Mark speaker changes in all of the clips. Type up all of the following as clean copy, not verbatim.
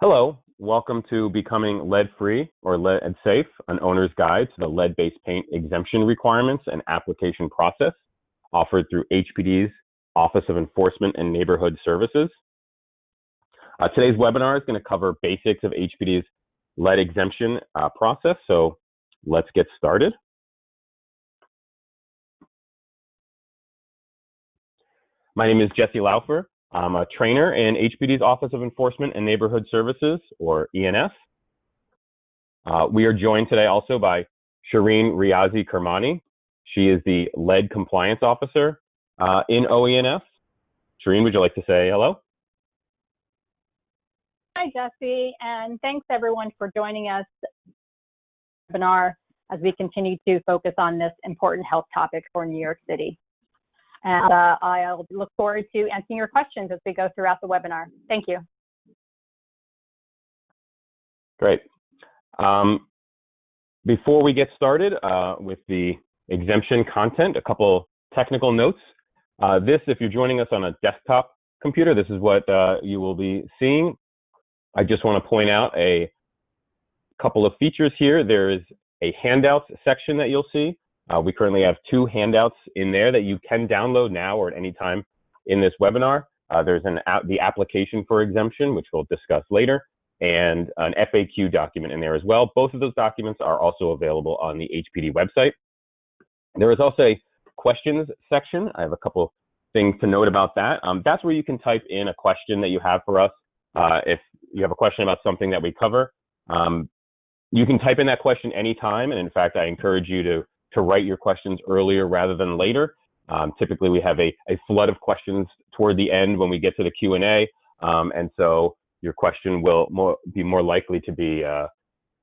Speaker 1: Hello, welcome to Becoming Lead-Free or Lead-Safe, an owner's guide to the lead-based paint exemption requirements and application process offered through HPD's Office of Enforcement and Neighborhood Services. Today's webinar is going to cover basics of HPD's lead exemption process, so let's get started. My name is Jesse Laufer. I'm a trainer in HPD's Office of Enforcement and Neighborhood Services, or ENS. We are joined today also by Shireen Riazi Kermani. She is the Lead Compliance Officer in OENS. Shireen, would you like to say hello?
Speaker 2: Hi, Jesse, and thanks everyone for joining us webinar as we continue to focus on this important health topic for New York City. And I'll look forward to answering your questions as we go throughout the webinar. Thank you.
Speaker 1: Great. Before we get started with the exemption content, a couple technical notes. If you're joining us on a desktop computer, this is what you will be seeing. I just want to point out a couple of features here. There is a handouts section that you'll see. We currently have 2 handouts in there that you can download now or at any time in this webinar. There's the application for exemption, which we'll discuss later, and an FAQ document in there as well. Both of those documents are also available on the HPD website. There is also a questions section. I have a couple things to note about that. That's where you can type in a question that you have for us. If you have a question about something that we cover, you can type in that question anytime. And in fact, I encourage you to write your questions earlier rather than later. Typically, we have a flood of questions toward the end when we get to the Q&A, and so your question will be more likely to be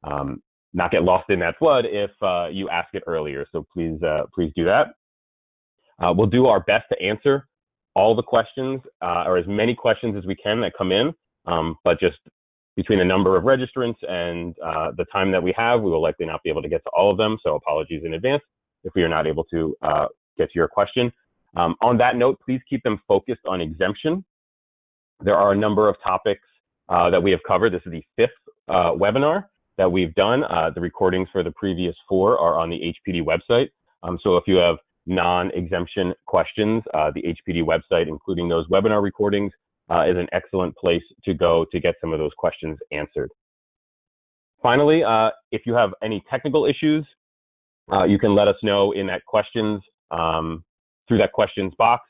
Speaker 1: not get lost in that flood if you ask it earlier. So please do that. We'll do our best to answer all the questions or as many questions as we can that come in, but just between the number of registrants and the time that we have, we will likely not be able to get to all of them. So apologies in advance if we are not able to get to your question. On that note, please keep them focused on exemption. There are a number of topics that we have covered. This is the 5th webinar that we've done. The recordings for the previous 4 are on the HPD website. So if you have non-exemption questions, the HPD website, including those webinar recordings, is an excellent place to go to get some of those questions answered. Finally, if you have any technical issues, you can let us know in that questions, through that questions box.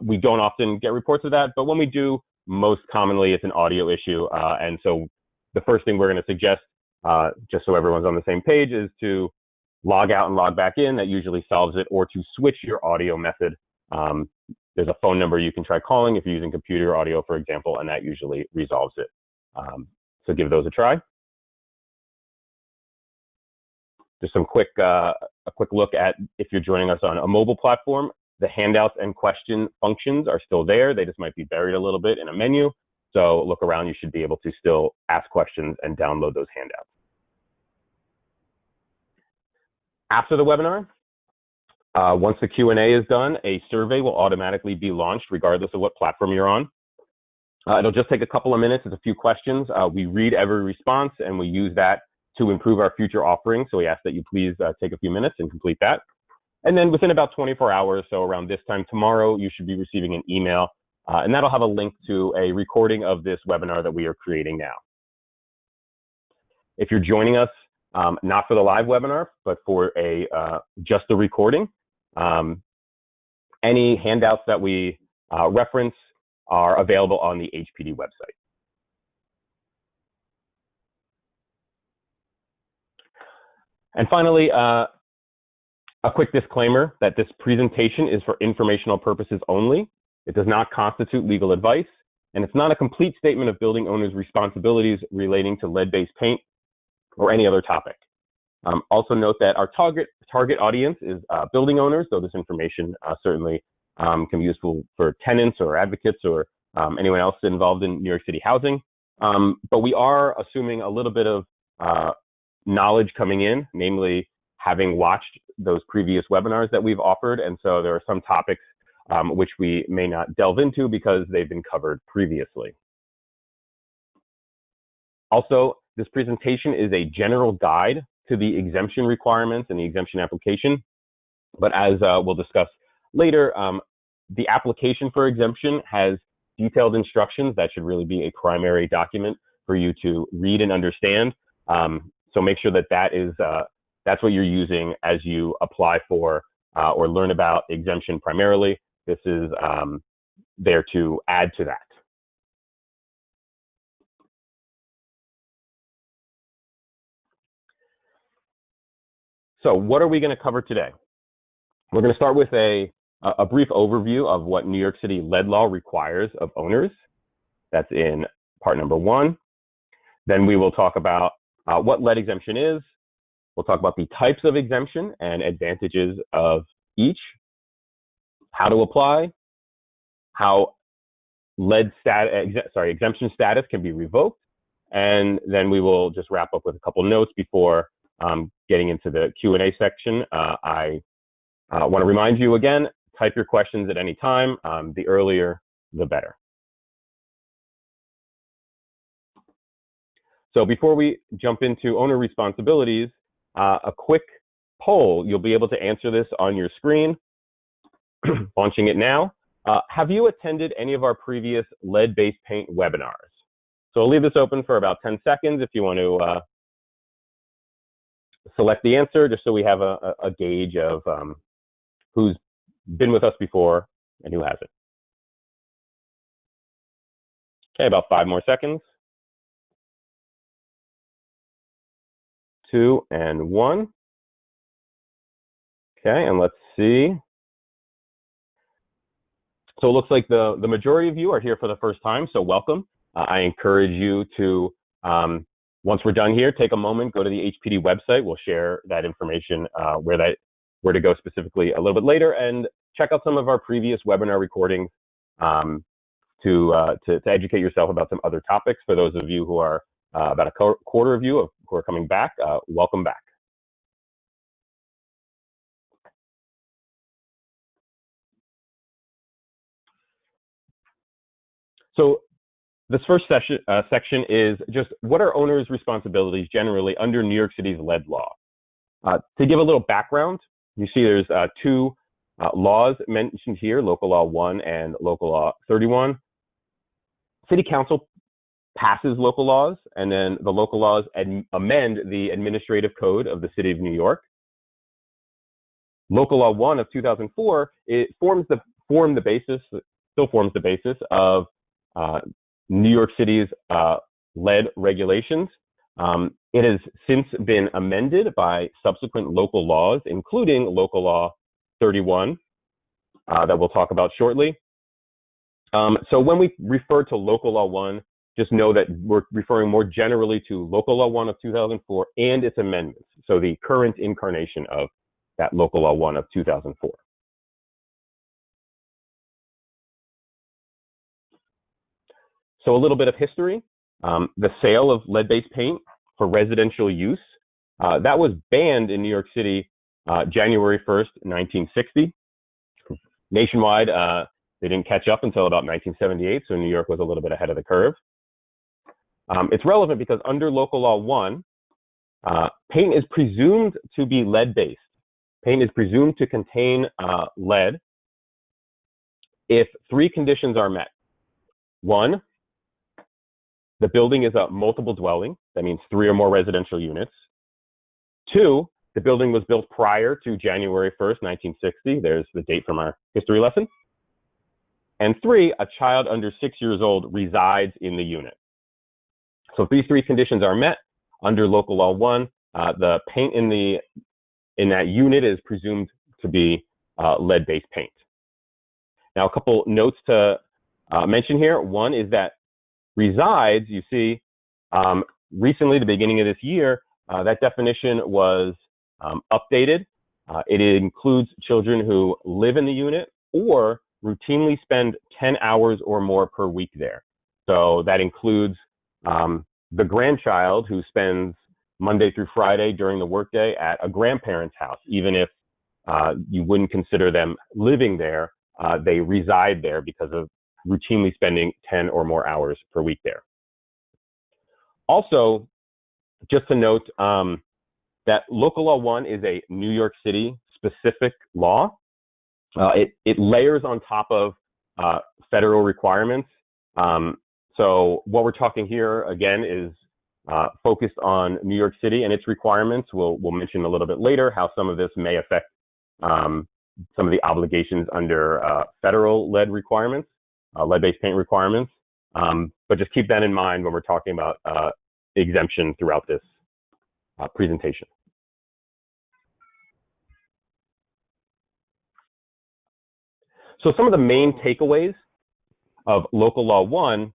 Speaker 1: We don't often get reports of that, but when we do, most commonly it's an audio issue. And so the first thing we're going to suggest, just so everyone's on the same page, is to log out and log back in. That usually solves it, or to switch your audio method. There's a phone number you can try calling if you're using computer audio, for example, and that usually resolves it. So give those a try. Just a quick look at if you're joining us on a mobile platform. The handouts and question functions are still there. They just might be buried a little bit in a menu. So look around. You should be able to still ask questions and download those handouts. After the webinar, once the Q&A is done, a survey will automatically be launched regardless of what platform you're on. It'll just take a couple of minutes. It's a few questions. We read every response and we use that to improve our future offerings. So we ask that you please take a few minutes and complete that. And then within about 24 hours, so around this time tomorrow, you should be receiving an email and that'll have a link to a recording of this webinar that we are creating now. If you're joining us, not for the live webinar, but for just a recording, any handouts that we reference are available on the HPD website. And finally, a quick disclaimer that this presentation is for informational purposes only. It does not constitute legal advice, and it's not a complete statement of building owners' responsibilities relating to lead-based paint or any other topic. Also note that our target audience is building owners, so this information certainly can be useful for tenants or advocates or anyone else involved in New York City housing. But we are assuming a little bit of knowledge coming in, namely having watched those previous webinars that we've offered. And so there are some topics which we may not delve into because they've been covered previously. Also, this presentation is a general guide to the exemption requirements and the exemption application. But as we'll discuss later, the application for exemption has detailed instructions that should really be a primary document for you to read and understand. So make sure that that's what you're using as you apply for or learn about exemption primarily. This is there to add to that. So what are we going to cover today? We're going to start with a brief overview of what New York City lead law requires of owners. That's in part number 1. Then we will talk about what lead exemption is. We'll talk about the types of exemption and advantages of each, how to apply, how exemption status can be revoked, and then we will just wrap up with a couple notes before getting into the Q&A section. I want to remind you again, type your questions at any time. The earlier, the better. So before we jump into owner responsibilities, a quick poll. You'll be able to answer this on your screen. Launching it now. Have you attended any of our previous lead-based paint webinars? So I'll leave this open for about 10 seconds if you want to select the answer, just so we have a gauge of who's been with us before and who hasn't. Okay, about 5 more seconds. 2 and 1. Okay, and let's see. So it looks like the majority of you are here for the first time, so welcome. I encourage you to, once we're done here, take a moment, go to the HPD website. We'll share that information where to go specifically a little bit later, and check out some of our previous webinar recordings to educate yourself about some other topics. For those of you who are about a quarter of you who are coming back, welcome back. So this first section is just what are owners' responsibilities generally under New York City's lead law. To give a little background, you see there's 2 laws mentioned here, Local Law 1 and Local Law 31. City Council passes local laws, and then the local laws amend the administrative code of the City of New York. Local Law 1 of 2004, it still forms the basis of New York City's lead regulations. It has since been amended by subsequent local laws, including Local Law 31, that we'll talk about shortly. So when we refer to Local Law 1, just know that we're referring more generally to Local Law 1 of 2004 and its amendments, so the current incarnation of that Local Law 1 of 2004. So a little bit of history. The sale of lead-based paint for residential use, that was banned in New York City January 1st, 1960. Nationwide, they didn't catch up until about 1978, so New York was a little bit ahead of the curve. It's relevant because under Local Law 1, paint is presumed to be lead-based. Paint is presumed to contain lead if 3 conditions are met. 1, the building is a multiple dwelling. That means 3 or more residential units. 2, the building was built prior to January 1st, 1960. There's the date from our history lesson. And 3, a child under 6 years old resides in the unit. So if these 3 conditions are met under Local Law 1, the paint in that unit is presumed to be lead-based paint. Now, a couple notes to mention here. One is that resides, you see, recently, the beginning of this year, that definition was updated. It includes children who live in the unit or routinely spend 10 hours or more per week there. So that includes the grandchild who spends Monday through Friday during the workday at a grandparent's house. Even if you wouldn't consider them living there, they reside there because of routinely spending 10 or more hours per week there. Also, just to note that Local Law 1 is a New York City specific law. It layers on top of federal requirements. So what we're talking here, again, is focused on New York City and its requirements. We'll mention a little bit later how some of this may affect some of the obligations under federal lead requirements, lead-based paint requirements. But just keep that in mind when we're talking about exemption throughout this presentation. So some of the main takeaways of Local Law 1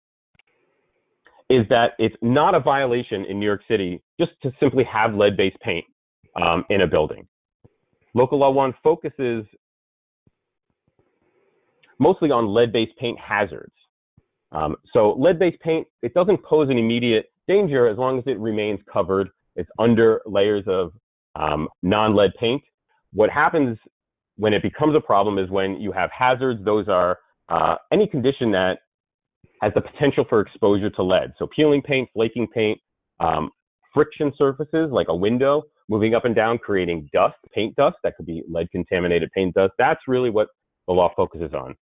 Speaker 1: is that it's not a violation in New York City just to simply have lead-based paint in a building. Local Law 1 focuses mostly on lead-based paint hazards. So lead-based paint, it doesn't pose an immediate danger as long as it remains covered. It's under layers of non-lead paint. What happens when it becomes a problem is when you have hazards. Those are any condition that has the potential for exposure to lead. So peeling paint, flaking paint, friction surfaces like a window, moving up and down, creating dust, paint dust. That could be lead contaminated paint dust. That's really what the law focuses on.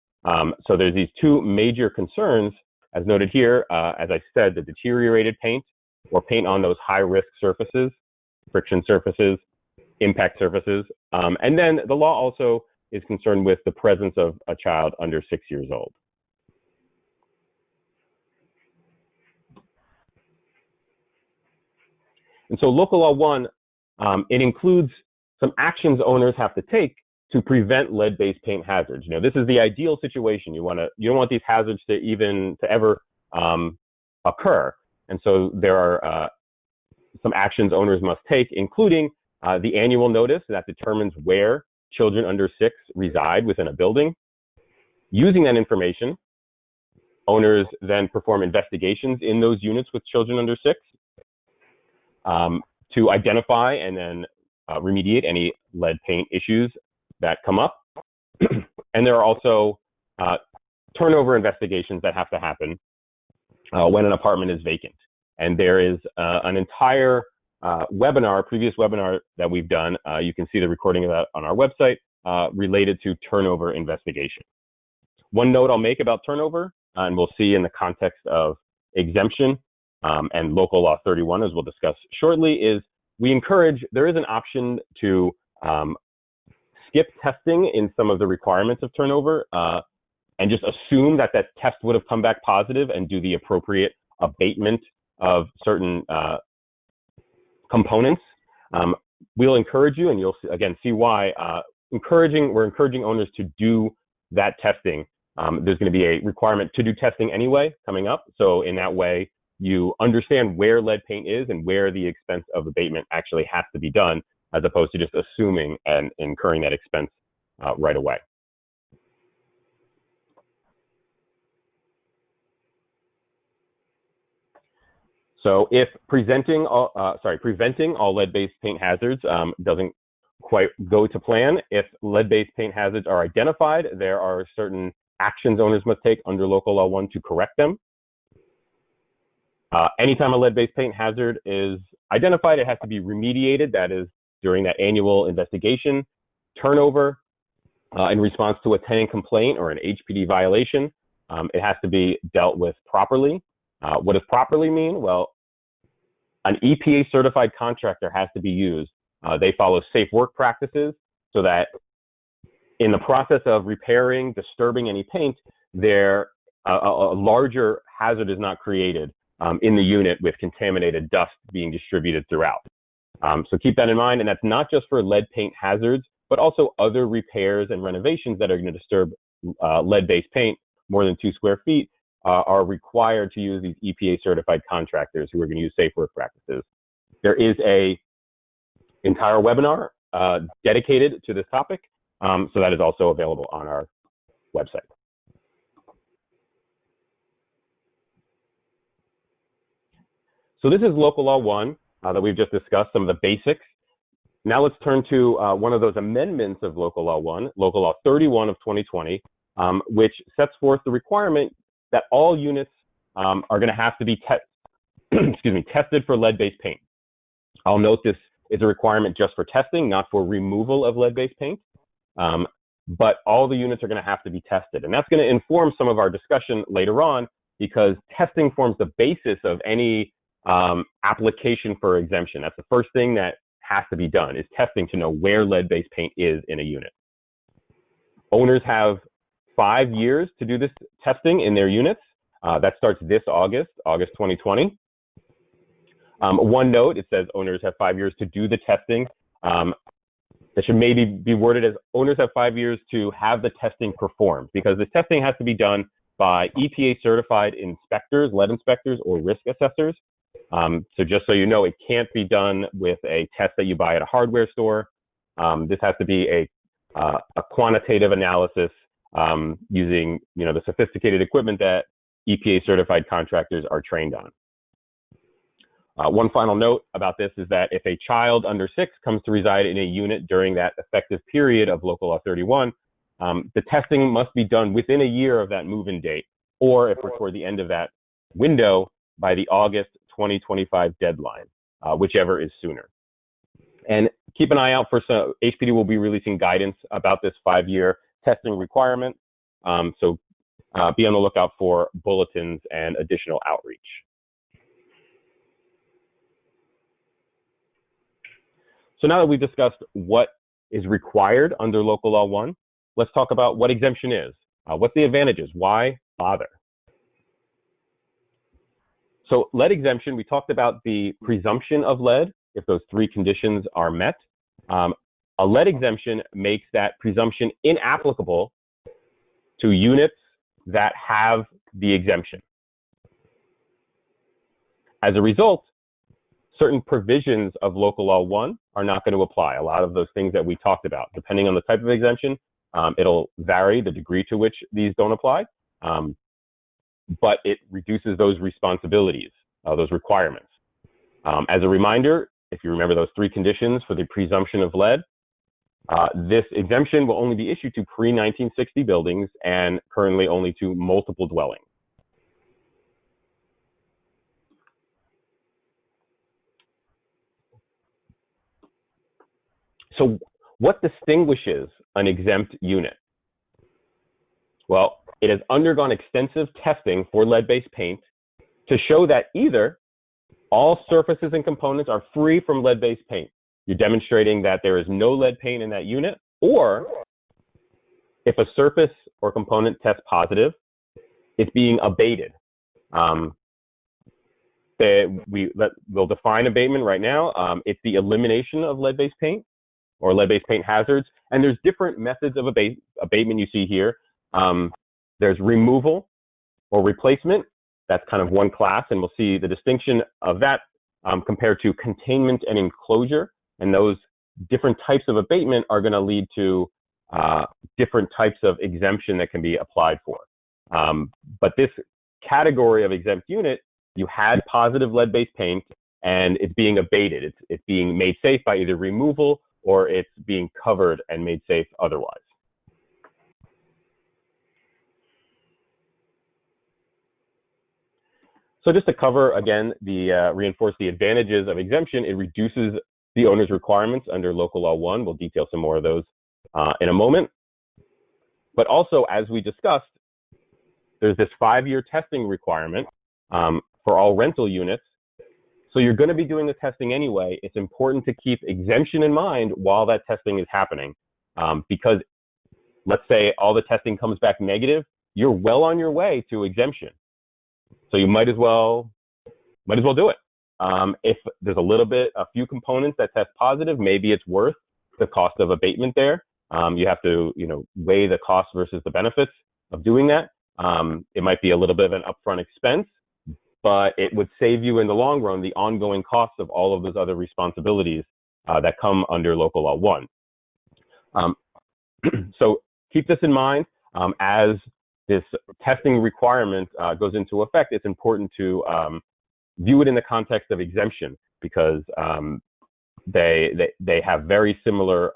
Speaker 1: So there's these two major concerns, as noted here. As I said, the deteriorated paint or paint on those high risk surfaces, friction surfaces, impact surfaces. And then the law also is concerned with the presence of a child under 6 years old. And so Local Law 1, it includes some actions owners have to take to prevent lead-based paint hazards. You know, this is the ideal situation. You don't want these hazards to ever occur. And so there are some actions owners must take, including the annual notice that determines where children under 6 reside within a building. Using that information, owners then perform investigations in those units with children under 6 to identify and then remediate any lead paint issues that come up. And there are also turnover investigations that have to happen when an apartment is vacant. And there is an entire previous webinar that we've done. You can see the recording of that on our website related to turnover investigation. One note I'll make about turnover, and we'll see in the context of exemption and Local Law 31, as we'll discuss shortly, is there is an option to skip testing in some of the requirements of turnover and just assume that that test would have come back positive and do the appropriate abatement of certain components. We'll encourage you, and you'll again see why, we're encouraging owners to do that testing. There's going to be a requirement to do testing anyway coming up. So in that way, you understand where lead paint is and where the expense of abatement actually has to be done, as opposed to just assuming and incurring that expense right away. So if preventing all lead-based paint hazards doesn't quite go to plan, if lead-based paint hazards are identified, there are certain actions owners must take under Local Law 1 to correct them. Anytime a lead-based paint hazard is identified, it has to be remediated. That is during that annual investigation. Turnover, in response to a tenant complaint or an HPD violation, it has to be dealt with properly. What does properly mean? Well, an EPA certified contractor has to be used. They follow safe work practices so that in the process of repairing, disturbing any paint, a larger hazard is not created in the unit with contaminated dust being distributed throughout. So keep that in mind, and that's not just for lead paint hazards, but also other repairs and renovations that are going to disturb lead-based paint more than 2 square feet are required to use these EPA certified contractors who are going to use safe work practices. There is a entire webinar dedicated to this topic, so that is also available on our website. So this is Local Law 1 that we've just discussed, some of the basics. Now let's turn to one of those amendments of Local Law 1, Local Law 31 of 2020, which sets forth the requirement that all units are going to have to be excuse me, tested for lead-based paint. I'll note this is a requirement just for testing, not for removal of lead-based paint. But all the units are going to have to be tested. And that's going to inform some of our discussion later on, because testing forms the basis of any application for exemption. That's the first thing that has to be done, is testing to know where lead-based paint is in a unit. Owners have 5 years to do this testing in their units. That starts this August 2020. One note, it says owners have 5 years to do the testing. That should maybe be worded as owners have 5 years to have the testing performed, because the testing has to be done by EPA certified inspectors, lead inspectors, or risk assessors. So just so you know, it can't be done with a test that you buy at a hardware store. This has to be a quantitative analysis using the sophisticated equipment that EPA certified contractors are trained on. One final note about this is that if a child under 6 comes to reside in a unit during that effective period of Local Law 31, the testing must be done within a year of that move-in date, or if we're toward the end of that window, by the August 2025 deadline, whichever is sooner. And keep an eye out for some, HPD will be releasing guidance about this 5-year testing requirement. So be on the lookout for bulletins and additional outreach. So now that we've discussed what is required under Local Law 1, let's talk about what exemption is. What's the advantages? Why bother? So lead exemption, we talked about the presumption of lead, if those 3 conditions are met. A lead exemption makes that presumption inapplicable to units that have the exemption. As a result, certain provisions of Local Law 1 are not going to apply. A lot of those things that we talked about, depending on the type of exemption, it'll vary the degree to which these don't apply, but it reduces those responsibilities, those requirements. As a reminder, if you remember those 3 conditions for the presumption of lead, this exemption will only be issued to pre-1960 buildings and currently only to multiple dwellings. So what distinguishes an exempt unit? Well, it has undergone extensive testing for lead-based paint to show that either all surfaces and components are free from lead-based paint. You're demonstrating that there is no lead paint in that unit, or if a surface or component tests positive, it's being abated. We'll define abatement right now. It's the elimination of lead-based paint or lead-based paint hazards. And there's different methods of abatement you see here. There's removal or replacement. That's kind of one class, and we'll see the distinction of that compared to containment and enclosure. And those different types of abatement are going to lead to different types of exemption that can be applied for. But this category of exempt unit, you had positive lead-based paint, and it's being abated. It's being made safe by either removal or it's being covered and made safe otherwise. So just to cover again, reinforce the advantages of exemption, it reduces the owner's requirements under Local Law 1. We'll detail some more of those in a moment. But also, as we discussed, there's this 5-year testing requirement for all rental units. So you're going to be doing the testing anyway. It's important to keep exemption in mind while that testing is happening, because let's say all the testing comes back negative, you're well on your way to exemption. So you might as well do it. If there's a few components that test positive, maybe it's worth the cost of abatement there. You have to, weigh the cost versus the benefits of doing that. It might be a little bit of an upfront expense, but it would save you in the long run the ongoing costs of all of those other responsibilities that come under Local Law 1. So keep this in mind as this testing requirement goes into effect. It's important to view it in the context of exemption, because they have very similar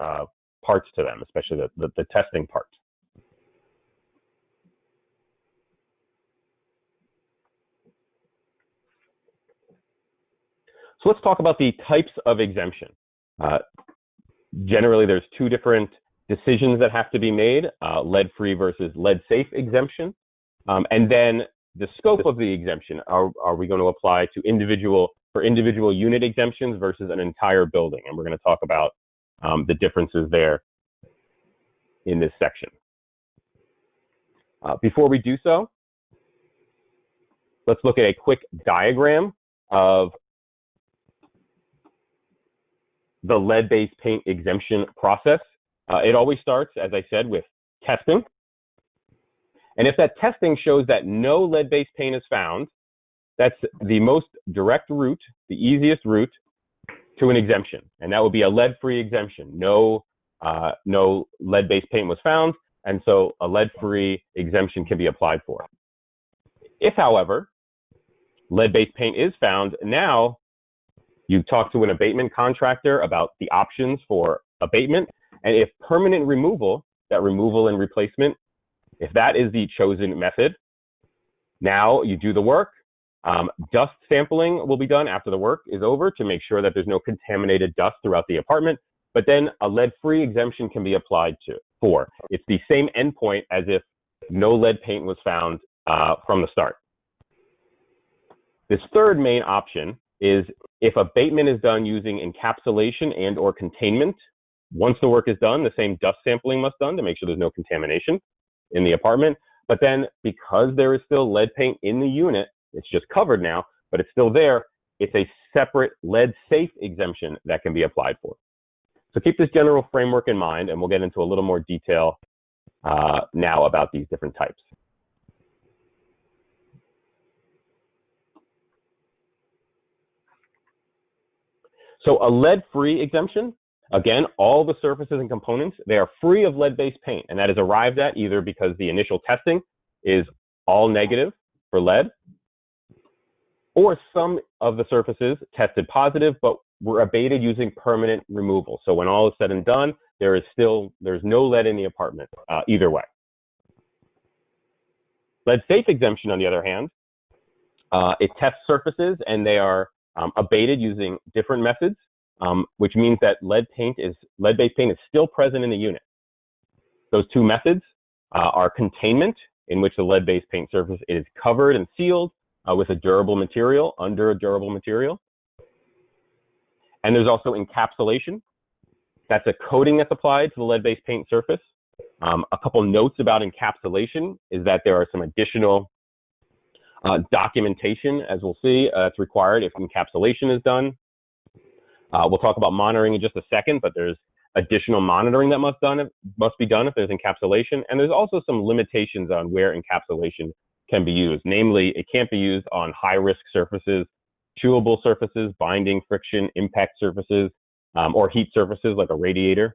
Speaker 1: parts to them, especially the testing part. So let's talk about the types of exemption. Generally, there's two different decisions that have to be made, lead-free versus lead-safe exemption. And then the scope of the exemption, are we going to apply to individual unit exemptions versus an entire building? And we're going to talk about the differences there in this section. Before we do so, let's look at a quick diagram of the lead-based paint exemption process. It always starts, as I said, with testing. And if that testing shows that no lead-based paint is found, that's the most direct route, the easiest route to an exemption. And that would be a lead-free exemption. No lead-based paint was found, and so a lead-free exemption can be applied for. If, however, lead-based paint is found, now you talk to an abatement contractor about the options for abatement. And if permanent removal, that removal and replacement, if that is the chosen method, now you do the work. Dust sampling will be done after the work is over to make sure that there's no contaminated dust throughout the apartment. But then a lead-free exemption can be applied for. It's the same endpoint as if no lead paint was found from the start. This third main option is if abatement is done using encapsulation and or containment. Once the work is done, the same dust sampling must be done to make sure there's no contamination in the apartment. But then because there is still lead paint in the unit, it's just covered now, but it's still there, it's a separate lead-safe exemption that can be applied for. So keep this general framework in mind, and we'll get into a little more detail now about these different types. So a lead-free exemption, again, all the surfaces and components, they are free of lead-based paint, and that is arrived at either because the initial testing is all negative for lead, or some of the surfaces tested positive but were abated using permanent removal. So when all is said and done, there's no lead in the apartment, either way. Lead-safe exemption, on the other hand, it tests surfaces and they are abated using different methods, which means that lead-based paint is still present in the unit. Those two methods are containment, in which the lead-based paint surface is covered and sealed with a durable material, under a durable material. And there's also encapsulation. That's a coating that's applied to the lead-based paint surface. A couple notes about encapsulation is that there are some additional documentation, as we'll see, that's required if encapsulation is done. We'll talk about monitoring in just a second, but there's additional monitoring that must be done if there's encapsulation. And there's also some limitations on where encapsulation can be used. Namely, it can't be used on high-risk surfaces, chewable surfaces, binding, friction, impact surfaces, or heat surfaces like a radiator.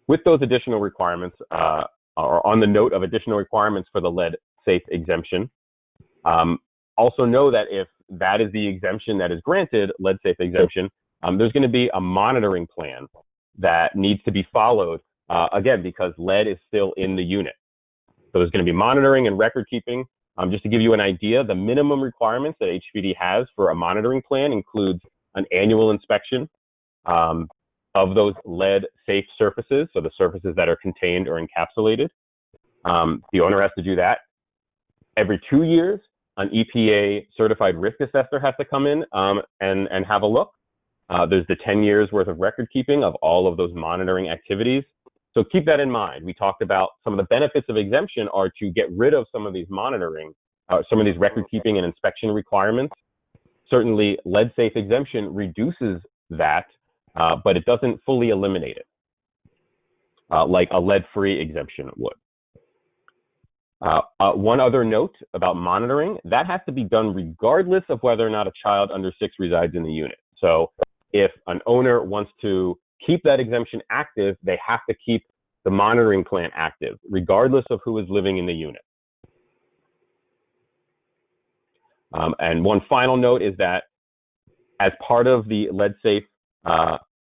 Speaker 1: With those additional requirements, or on the note of additional requirements for the lead-safe exemption, also know that if that is the exemption that is granted, lead-safe exemption, there's going to be a monitoring plan that needs to be followed, again, because lead is still in the unit. So there's going to be monitoring and record keeping. Just to give you an idea, the minimum requirements that HPD has for a monitoring plan includes an annual inspection of those lead-safe surfaces, so the surfaces that are contained or encapsulated. The owner has to do that. Every 2 years, an EPA certified risk assessor has to come in and have a look. There's the 10 years worth of record keeping of all of those monitoring activities. So keep that in mind. We talked about some of the benefits of exemption are to get rid of some of these monitoring, some of these record keeping and inspection requirements. Certainly, lead-safe exemption reduces that, but it doesn't fully eliminate it, like a lead-free exemption would. One other note about monitoring, that has to be done regardless of whether or not a child under 6 resides in the unit. So if an owner wants to keep that exemption active, they have to keep the monitoring plan active, regardless of who is living in the unit. And one final note is that as part of the lead-safe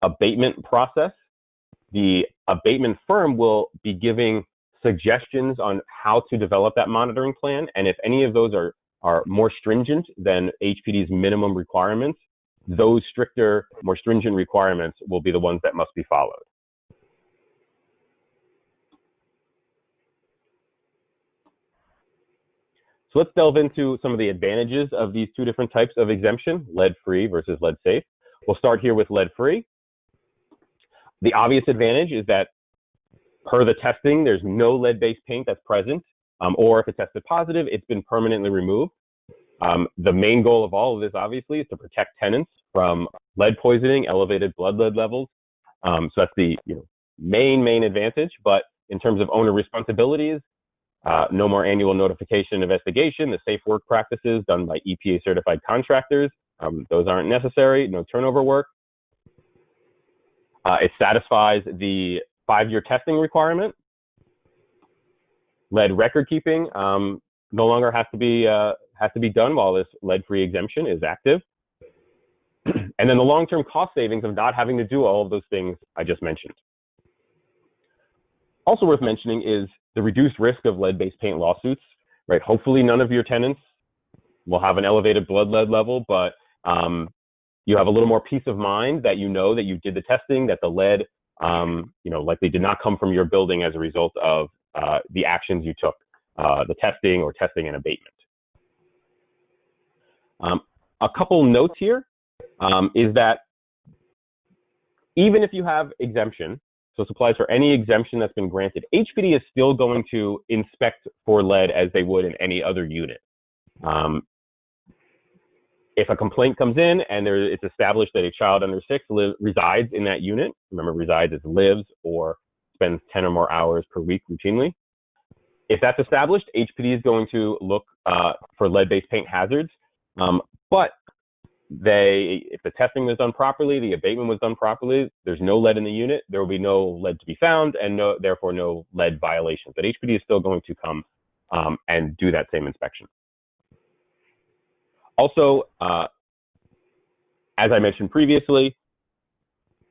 Speaker 1: abatement process, the abatement firm will be giving suggestions on how to develop that monitoring plan. And if any of those are are more stringent than HPD's minimum requirements, those stricter, more stringent requirements will be the ones that must be followed. So let's delve into some of the advantages of these two different types of exemption, lead-free versus lead-safe. We'll start here with lead-free. The obvious advantage is that per the testing, there's no lead-based paint that's present, or if it tested positive, it's been permanently removed. The main goal of all of this, obviously, is to protect tenants from lead poisoning, elevated blood lead levels. So that's the main advantage. But in terms of owner responsibilities, no more annual notification investigation. The safe work practices done by EPA certified contractors, those aren't necessary. No turnover work. It satisfies the 5-year testing requirement. Lead record keeping no longer has to be done while this lead-free exemption is active. And then the long-term cost savings of not having to do all of those things I just mentioned. Also worth mentioning is the reduced risk of lead-based paint lawsuits, right? Hopefully none of your tenants will have an elevated blood lead level, but you have a little more peace of mind that you know that you did the testing, that the lead, likely did not come from your building as a result of the actions you took, the testing or testing and abatement. A couple notes here is that even if you have exemption, so this applies for any exemption that's been granted, HPD is still going to inspect for lead as they would in any other unit. If a complaint comes in and it's established that a child under 6 resides in that unit, remember resides as lives or spends 10 or more hours per week routinely. If that's established, HPD is going to look for lead-based paint hazards. But if the testing was done properly, the abatement was done properly, there's no lead in the unit, there will be no lead to be found and therefore no lead violations. But HPD is still going to come and do that same inspection. Also, as I mentioned previously,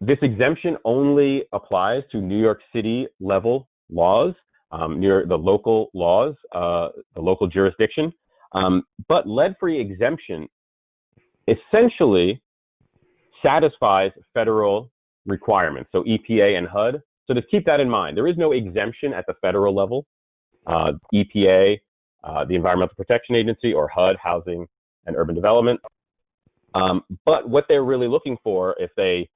Speaker 1: this exemption only applies to New York City level laws, near the local laws, the local jurisdiction. But lead-free exemption essentially satisfies federal requirements, so EPA and HUD. So just keep that in mind. There is no exemption at the federal level. EPA, the Environmental Protection Agency, or HUD, Housing and Urban Development. But what they're really looking for, if they,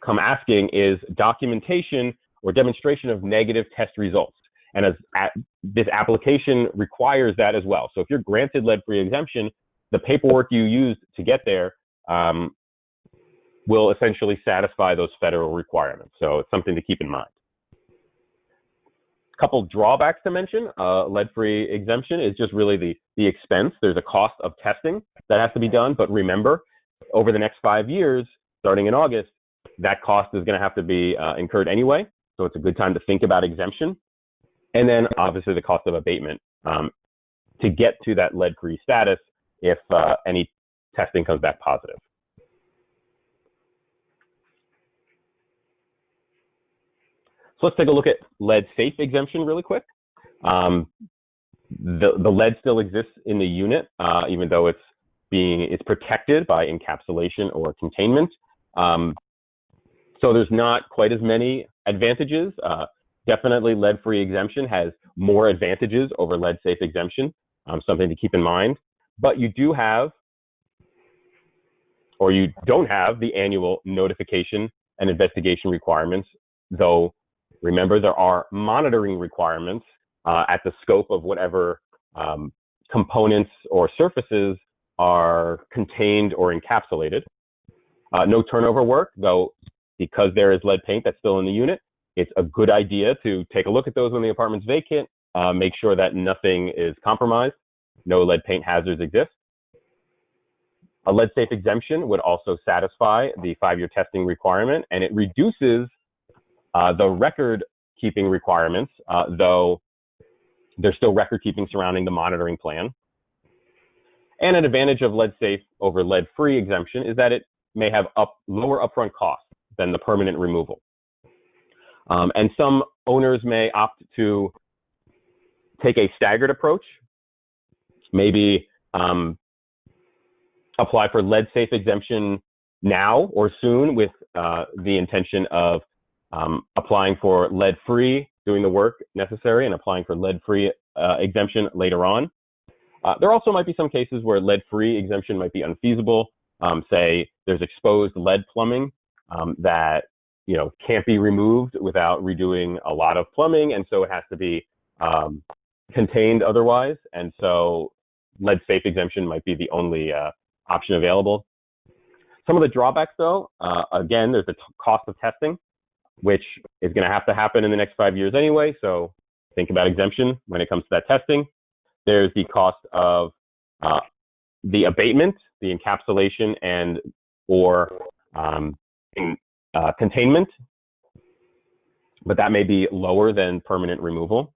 Speaker 1: come asking, is documentation or demonstration of negative test results. And this application requires that as well. So if you're granted lead-free exemption, the paperwork you used to get there will essentially satisfy those federal requirements. So it's something to keep in mind. A couple drawbacks to mention. Lead-free exemption is just really the expense. There's a cost of testing that has to be done. But remember, over the next 5 years, starting in August, that cost is going to have to be incurred anyway. So it's a good time to think about exemption. And then obviously the cost of abatement to get to that lead-free status if any testing comes back positive. So let's take a look at lead-safe exemption really quick. The lead still exists in the unit, even though it's protected by encapsulation or containment. So there's not quite as many advantages. Definitely lead-free exemption has more advantages over lead-safe exemption, something to keep in mind. But you do have, or you don't have, the annual notification and investigation requirements, though remember there are monitoring requirements at the scope of whatever components or surfaces are contained or encapsulated. No turnover work, though because there is lead paint that's still in the unit, it's a good idea to take a look at those when the apartment's vacant, make sure that nothing is compromised, no lead paint hazards exist. A lead-safe exemption would also satisfy the 5-year testing requirement, and it reduces the record-keeping requirements, though there's still record-keeping surrounding the monitoring plan. And an advantage of lead-safe over lead-free exemption is that it may have lower upfront costs than the permanent removal. And some owners may opt to take a staggered approach maybe apply for lead safe exemption now or soon with the intention of applying for lead free, doing the work necessary, and applying for lead free exemption later on. There also might be some cases where lead free exemption might be unfeasible. Say there's exposed lead plumbing that can't be removed without redoing a lot of plumbing, and so it has to be contained otherwise. And so lead safe exemption might be the only option available. Some of the drawbacks, though, again, there's the cost of testing, which is going to have to happen in the next 5 years anyway. So think about exemption when it comes to that testing. There's the cost of the abatement, the encapsulation, and or containment, but that may be lower than permanent removal.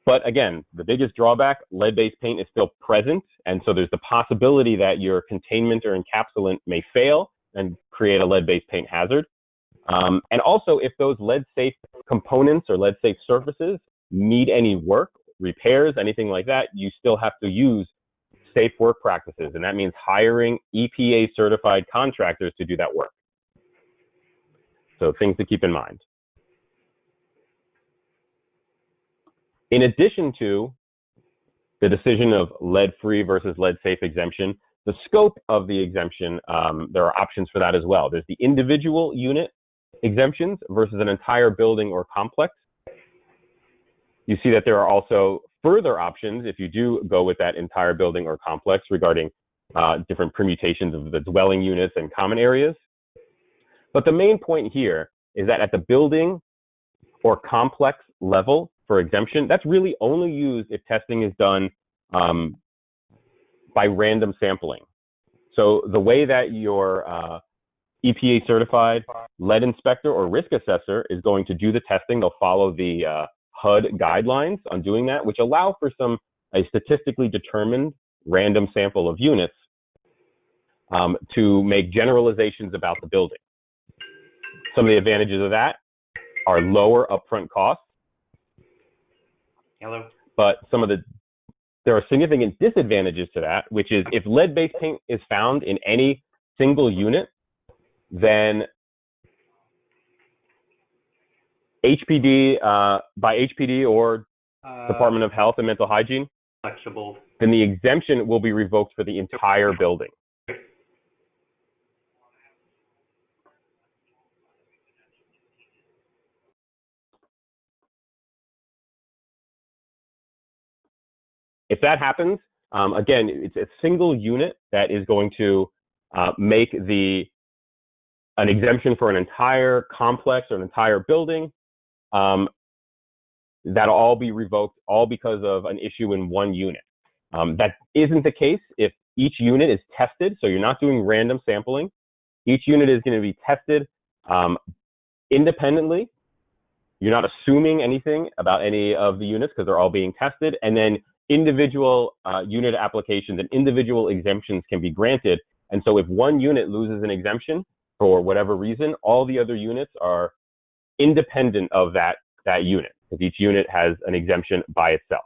Speaker 1: But again, the biggest drawback, lead-based paint is still present, and so there's the possibility that your containment or encapsulant may fail and create a lead-based paint hazard. And also, if those lead-safe components or lead-safe surfaces need any work, repairs, anything like that, you still have to use safe work practices, and that means hiring EPA-certified contractors to do that work. So things to keep in mind. In addition to the decision of lead-free versus lead-safe exemption, the scope of the exemption, there are options for that as well. There's the individual unit exemptions versus an entire building or complex. You see that there are also further options if you do go with that entire building or complex regarding different permutations of the dwelling units and common areas. But the main point here is that at the building or complex level for exemption, that's really only used if testing is done by random sampling. So the way that your EPA certified lead inspector or risk assessor is going to do the testing, they'll follow the HUD guidelines on doing that, which allow for a statistically determined random sample of units to make generalizations about the building. Some of the advantages of that are lower upfront costs.
Speaker 3: Hello.
Speaker 1: But there are significant disadvantages to that, which is if lead-based paint is found in any single unit, then HPD, by HPD or Department of Health and Mental Hygiene,
Speaker 3: flexible,
Speaker 1: then the exemption will be revoked for the entire building. If that happens, again, it's a single unit that is going to make an exemption for an entire complex or an entire building. That'll all be revoked, all because of an issue in one unit. That isn't the case if each unit is tested, so you're not doing random sampling. Each unit is going to be tested independently. You're not assuming anything about any of the units because they're all being tested, and then individual unit applications and individual exemptions can be granted. And so if one unit loses an exemption for whatever reason, all the other units are independent of that unit, because each unit has an exemption by itself.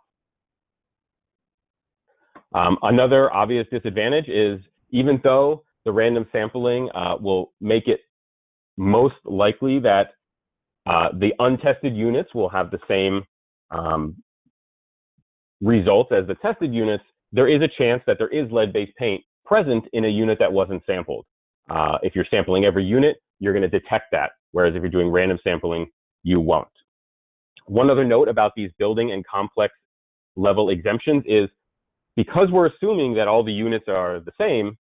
Speaker 1: Another obvious disadvantage is, even though the random sampling will make it most likely that the untested units will have the same results as the tested units, there is a chance that there is lead-based paint present in a unit that wasn't sampled. If you're sampling every unit, you're going to detect that, whereas if you're doing random sampling, you won't. One other note about these building and complex level exemptions is, because we're assuming that all the units are the same,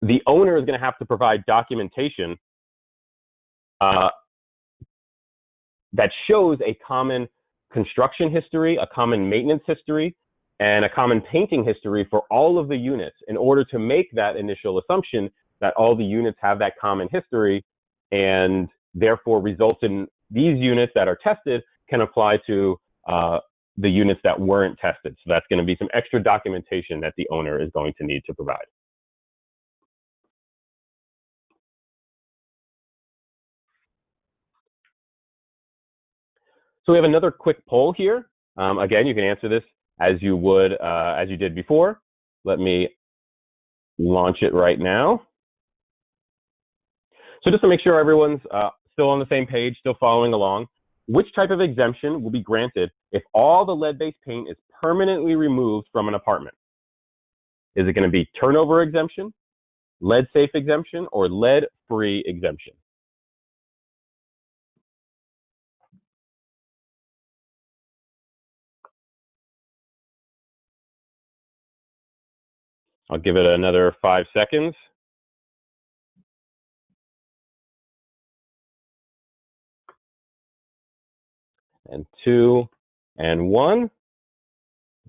Speaker 1: the owner is going to have to provide documentation that shows a common construction history, a common maintenance history, and a common painting history for all of the units in order to make that initial assumption that all the units have that common history, and therefore results in these units that are tested can apply to the units that weren't tested. So that's going to be some extra documentation that the owner is going to need to provide. So we have another quick poll here. Again, you can answer this as you would, as you did before. Let me launch it right now. So just to make sure everyone's still on the same page, still following along, which type of exemption will be granted if all the lead-based paint is permanently removed from an apartment? Is it going to be turnover exemption, lead-safe exemption, or lead-free exemption? I'll give it another 5 seconds. And 2 and 1.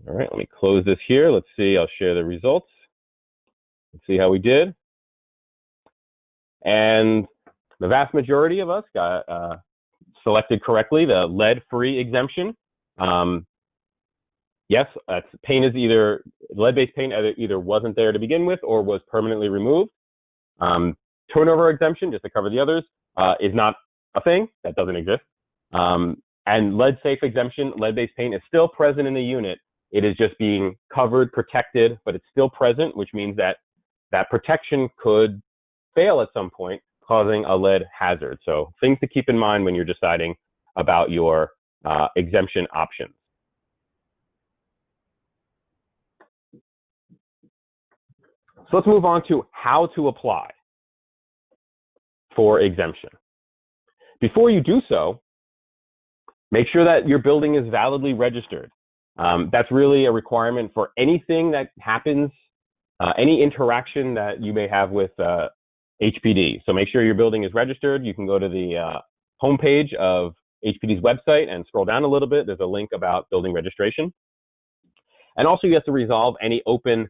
Speaker 1: All right, let me close this here. Let's see, I'll share the results. Let's see how we did. And the vast majority of us got selected correctly, the lead-free exemption. Yes, paint is either, lead-based paint either wasn't there to begin with or was permanently removed. Turnover exemption, just to cover the others, is not a thing. That doesn't exist. And lead-safe exemption, lead-based paint is still present in the unit. It is just being covered, protected, but it's still present, which means that that protection could fail at some point, causing a lead hazard. So things to keep in mind when you're deciding about your exemption options. So let's move on to how to apply for exemption. Before you do so, make sure that your building is validly registered. That's really a requirement for anything that happens, any interaction that you may have with HPD. So make sure your building is registered. You can go to the homepage of HPD's website and scroll down a little bit. There's a link about building registration. And also you have to resolve any open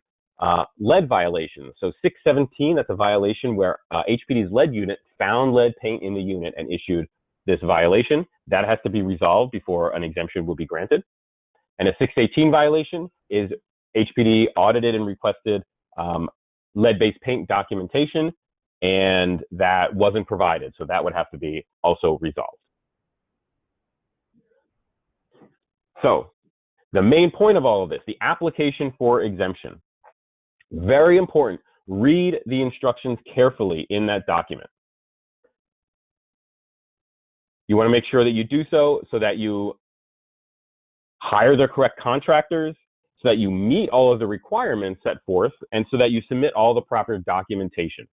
Speaker 1: lead violations. So 617, that's a violation where HPD's lead unit found lead paint in the unit and issued this violation. That has to be resolved before an exemption will be granted. And a 618 violation is HPD audited and requested lead-based paint documentation, and that wasn't provided. So that would have to be also resolved. So the main point of all of this, the application for exemption, very important. Read the instructions carefully in that document. You want to make sure that you do so that you hire the correct contractors, so that you meet all of the requirements set forth, and so that you submit all the proper documentation.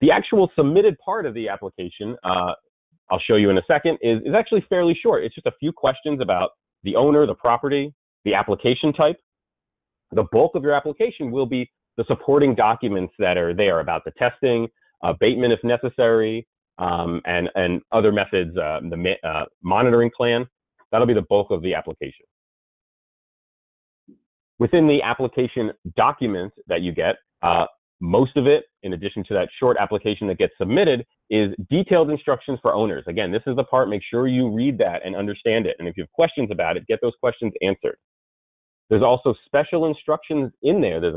Speaker 1: The actual submitted part of the application, I'll show you in a second, is actually fairly short. It's just a few questions about the owner, the property, the application type. The bulk of your application will be the supporting documents that are there about the testing, abatement if necessary, and other methods, the monitoring plan. That'll be the bulk of the application. Within the application document that you get, most of it, in addition to that short application that gets submitted, is detailed instructions for owners. Again, this is the part, make sure you read that and understand it. And if you have questions about it, get those questions answered. There's also special instructions in there. There's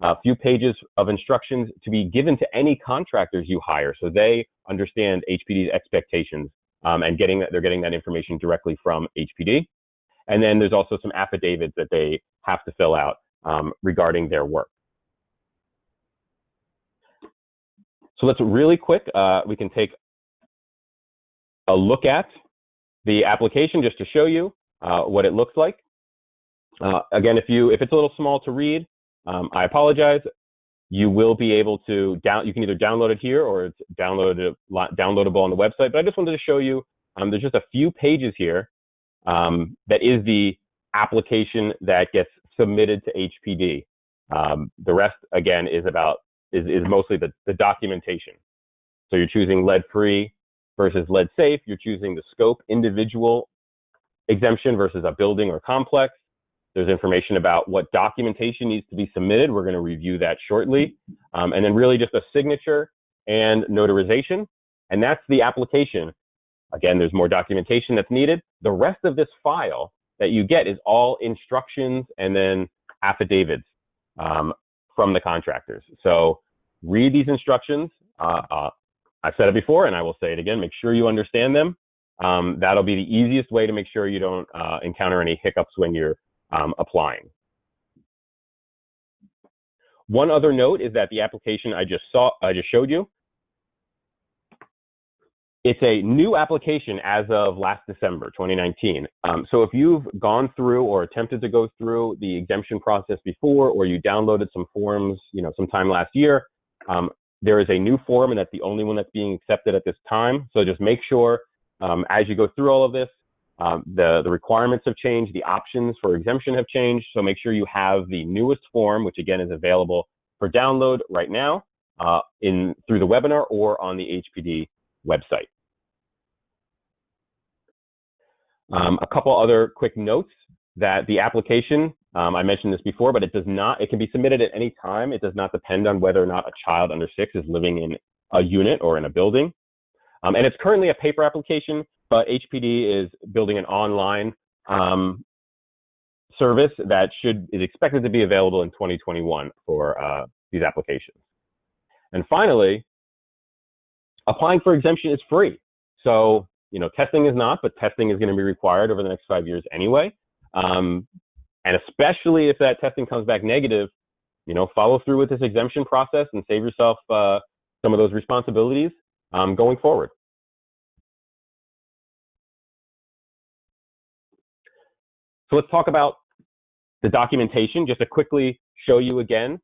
Speaker 1: a few pages of instructions to be given to any contractors you hire, so they understand HPD's expectations and they're getting that information directly from HPD. And then there's also some affidavits that they have to fill out regarding their work. So let's really quick, we can take a look at the application just to show you what it looks like. Again, if it's a little small to read, I apologize. You will be able to you can either download it here or it's downloadable on the website. But I just wanted to show you, there's just a few pages here that is the application that gets submitted to HPD. The rest, again, is mostly the documentation. So you're choosing lead-free versus lead-safe. You're choosing the scope, individual exemption versus a building or complex. There's information about what documentation needs to be submitted. We're going to review that shortly. And then really just a signature and notarization. And that's the application. Again, there's more documentation that's needed. The rest of this file that you get is all instructions and then affidavits from the contractors. So read these instructions. I've said it before and I will say it again. Make sure you understand them. That'll be the easiest way to make sure you don't encounter any hiccups when you're applying. One other note is that the application I just showed you, it's a new application as of last December, 2019. So if you've gone through or attempted to go through the exemption process before, or you downloaded some forms, sometime last year, there is a new form, and that's the only one that's being accepted at this time. So just make sure as you go through all of this, the requirements have changed, the options for exemption have changed. So make sure you have the newest form, which again is available for download right now through the webinar or on the HPD website. A couple other quick notes that the application, I mentioned this before, but it can be submitted at any time. It does not depend on whether or not a child under 6 is living in a unit or in a building. And it's currently a paper application, but HPD is building an online service that is expected to be available in 2021 for these applications. And finally, applying for exemption is free. So, testing is not, but testing is going to be required over the next 5 years anyway. And especially if that testing comes back negative, follow through with this exemption process and save yourself some of those responsibilities going forward. So let's talk about the documentation. Just to quickly show you again,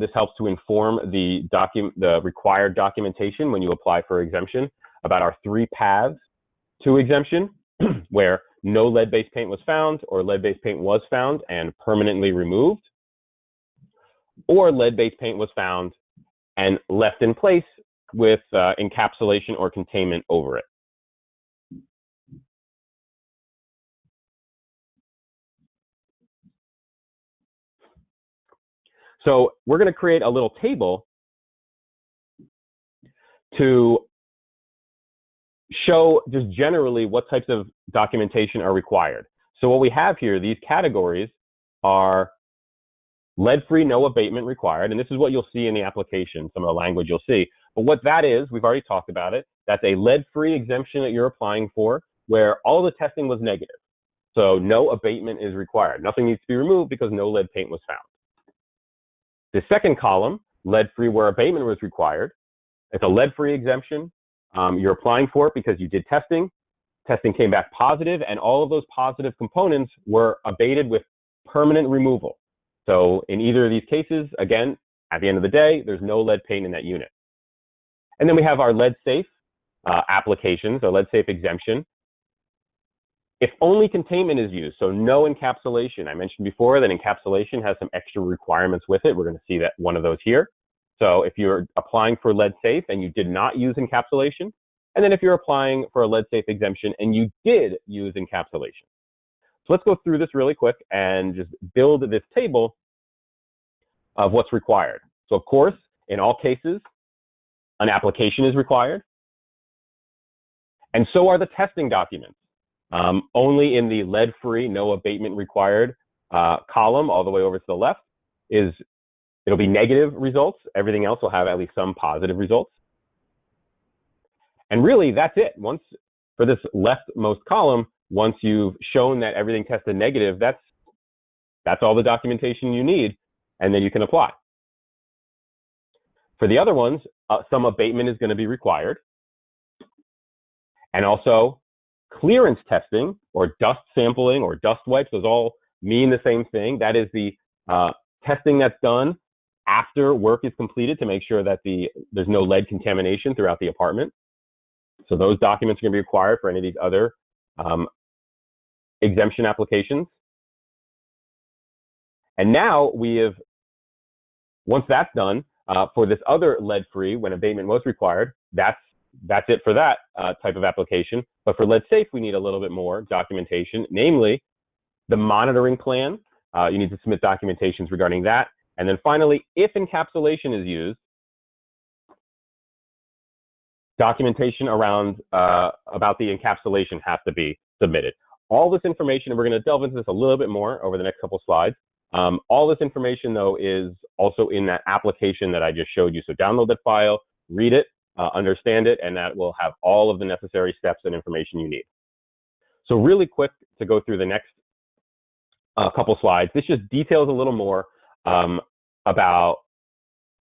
Speaker 1: this helps to inform the required documentation when you apply for exemption about our 3 paths to exemption, where no lead-based paint was found, or lead-based paint was found and permanently removed, or lead-based paint was found and left in place with encapsulation or containment over it. So we're going to create a little table to show just generally what types of documentation are required. So what we have here, these categories are lead-free, no abatement required, and this is what you'll see in the application, some of the language you'll see. But what that is, we've already talked about it, that's a lead-free exemption that you're applying for where all the testing was negative. So no abatement is required. Nothing needs to be removed because no lead paint was found. The second column, lead-free where abatement was required, it's a lead-free exemption. You're applying for it because you did testing. Testing came back positive, and all of those positive components were abated with permanent removal. So in either of these cases, again, at the end of the day, there's no lead paint in that unit. And then we have our lead-safe applications, or lead-safe exemption. If only containment is used, so no encapsulation. I mentioned before that encapsulation has some extra requirements with it. We're going to see that one of those here. So if you're applying for lead-safe and you did not use encapsulation, and then if you're applying for a lead-safe exemption and you did use encapsulation. So let's go through this really quick and just build this table of what's required. So of course, in all cases, an application is required, and so are the testing documents. Only in the lead-free, no abatement required column all the way over to the left it'll be negative results. Everything else will have at least some positive results. And really, that's it. Once, for this leftmost column, once you've shown that everything tested negative, that's all the documentation you need, and then you can apply. For the other ones, some abatement is going to be required. And also, clearance testing, or dust sampling, or dust wipes, those all mean the same thing. That is the testing that's done after work is completed to make sure that there's no lead contamination throughout the apartment. So those documents are going to be required for any of these other exemption applications. And now once that's done, for this other lead-free, when abatement was required, that's it for that type of application. But for lead-safe, we need a little bit more documentation, namely the monitoring plan. You need to submit documentations regarding that. And then finally, if encapsulation is used, documentation around about the encapsulation has to be submitted. All this information, and we're going to delve into this a little bit more over the next couple slides. All this information, though, is also in that application that I just showed you. So download that file, read it, understand it, and that will have all of the necessary steps and information you need. So really quick to go through the next couple slides. This just details a little more about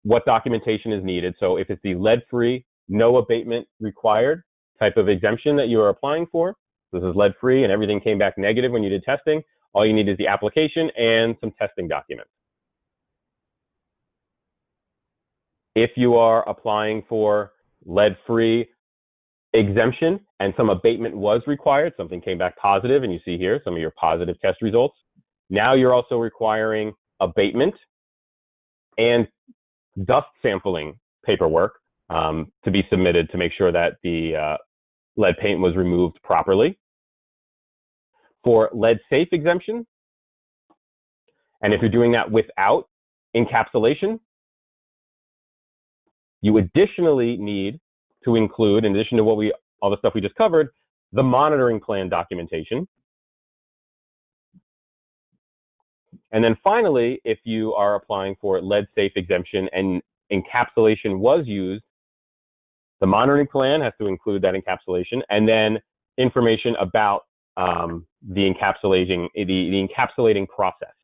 Speaker 1: what documentation is needed. So if it's the lead-free, no abatement required type of exemption that you are applying for, this is lead-free and everything came back negative when you did testing, all you need is the application and some testing documents. If you are applying for lead-free exemption and some abatement was required, something came back positive, and you see here some of your positive test results, now you're also requiring abatement and dust sampling paperwork to be submitted to make sure that the lead paint was removed properly. For lead safe exemption, and if you're doing that without encapsulation, you additionally need to include, in addition to all the stuff we just covered, the monitoring plan documentation. And then finally, if you are applying for lead safe exemption and encapsulation was used, the monitoring plan has to include that encapsulation, and then information about the encapsulating process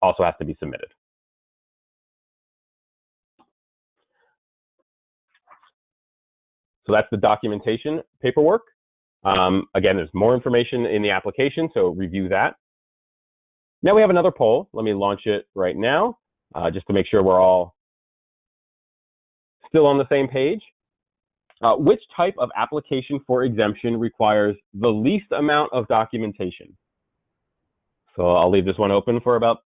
Speaker 1: also has to be submitted. So that's the documentation paperwork. Again, there's more information in the application, so review that. Now we have another poll. Let me launch it right now, just to make sure we're all still on the same page. Which type of application for exemption requires the least amount of documentation? So I'll leave this one open for about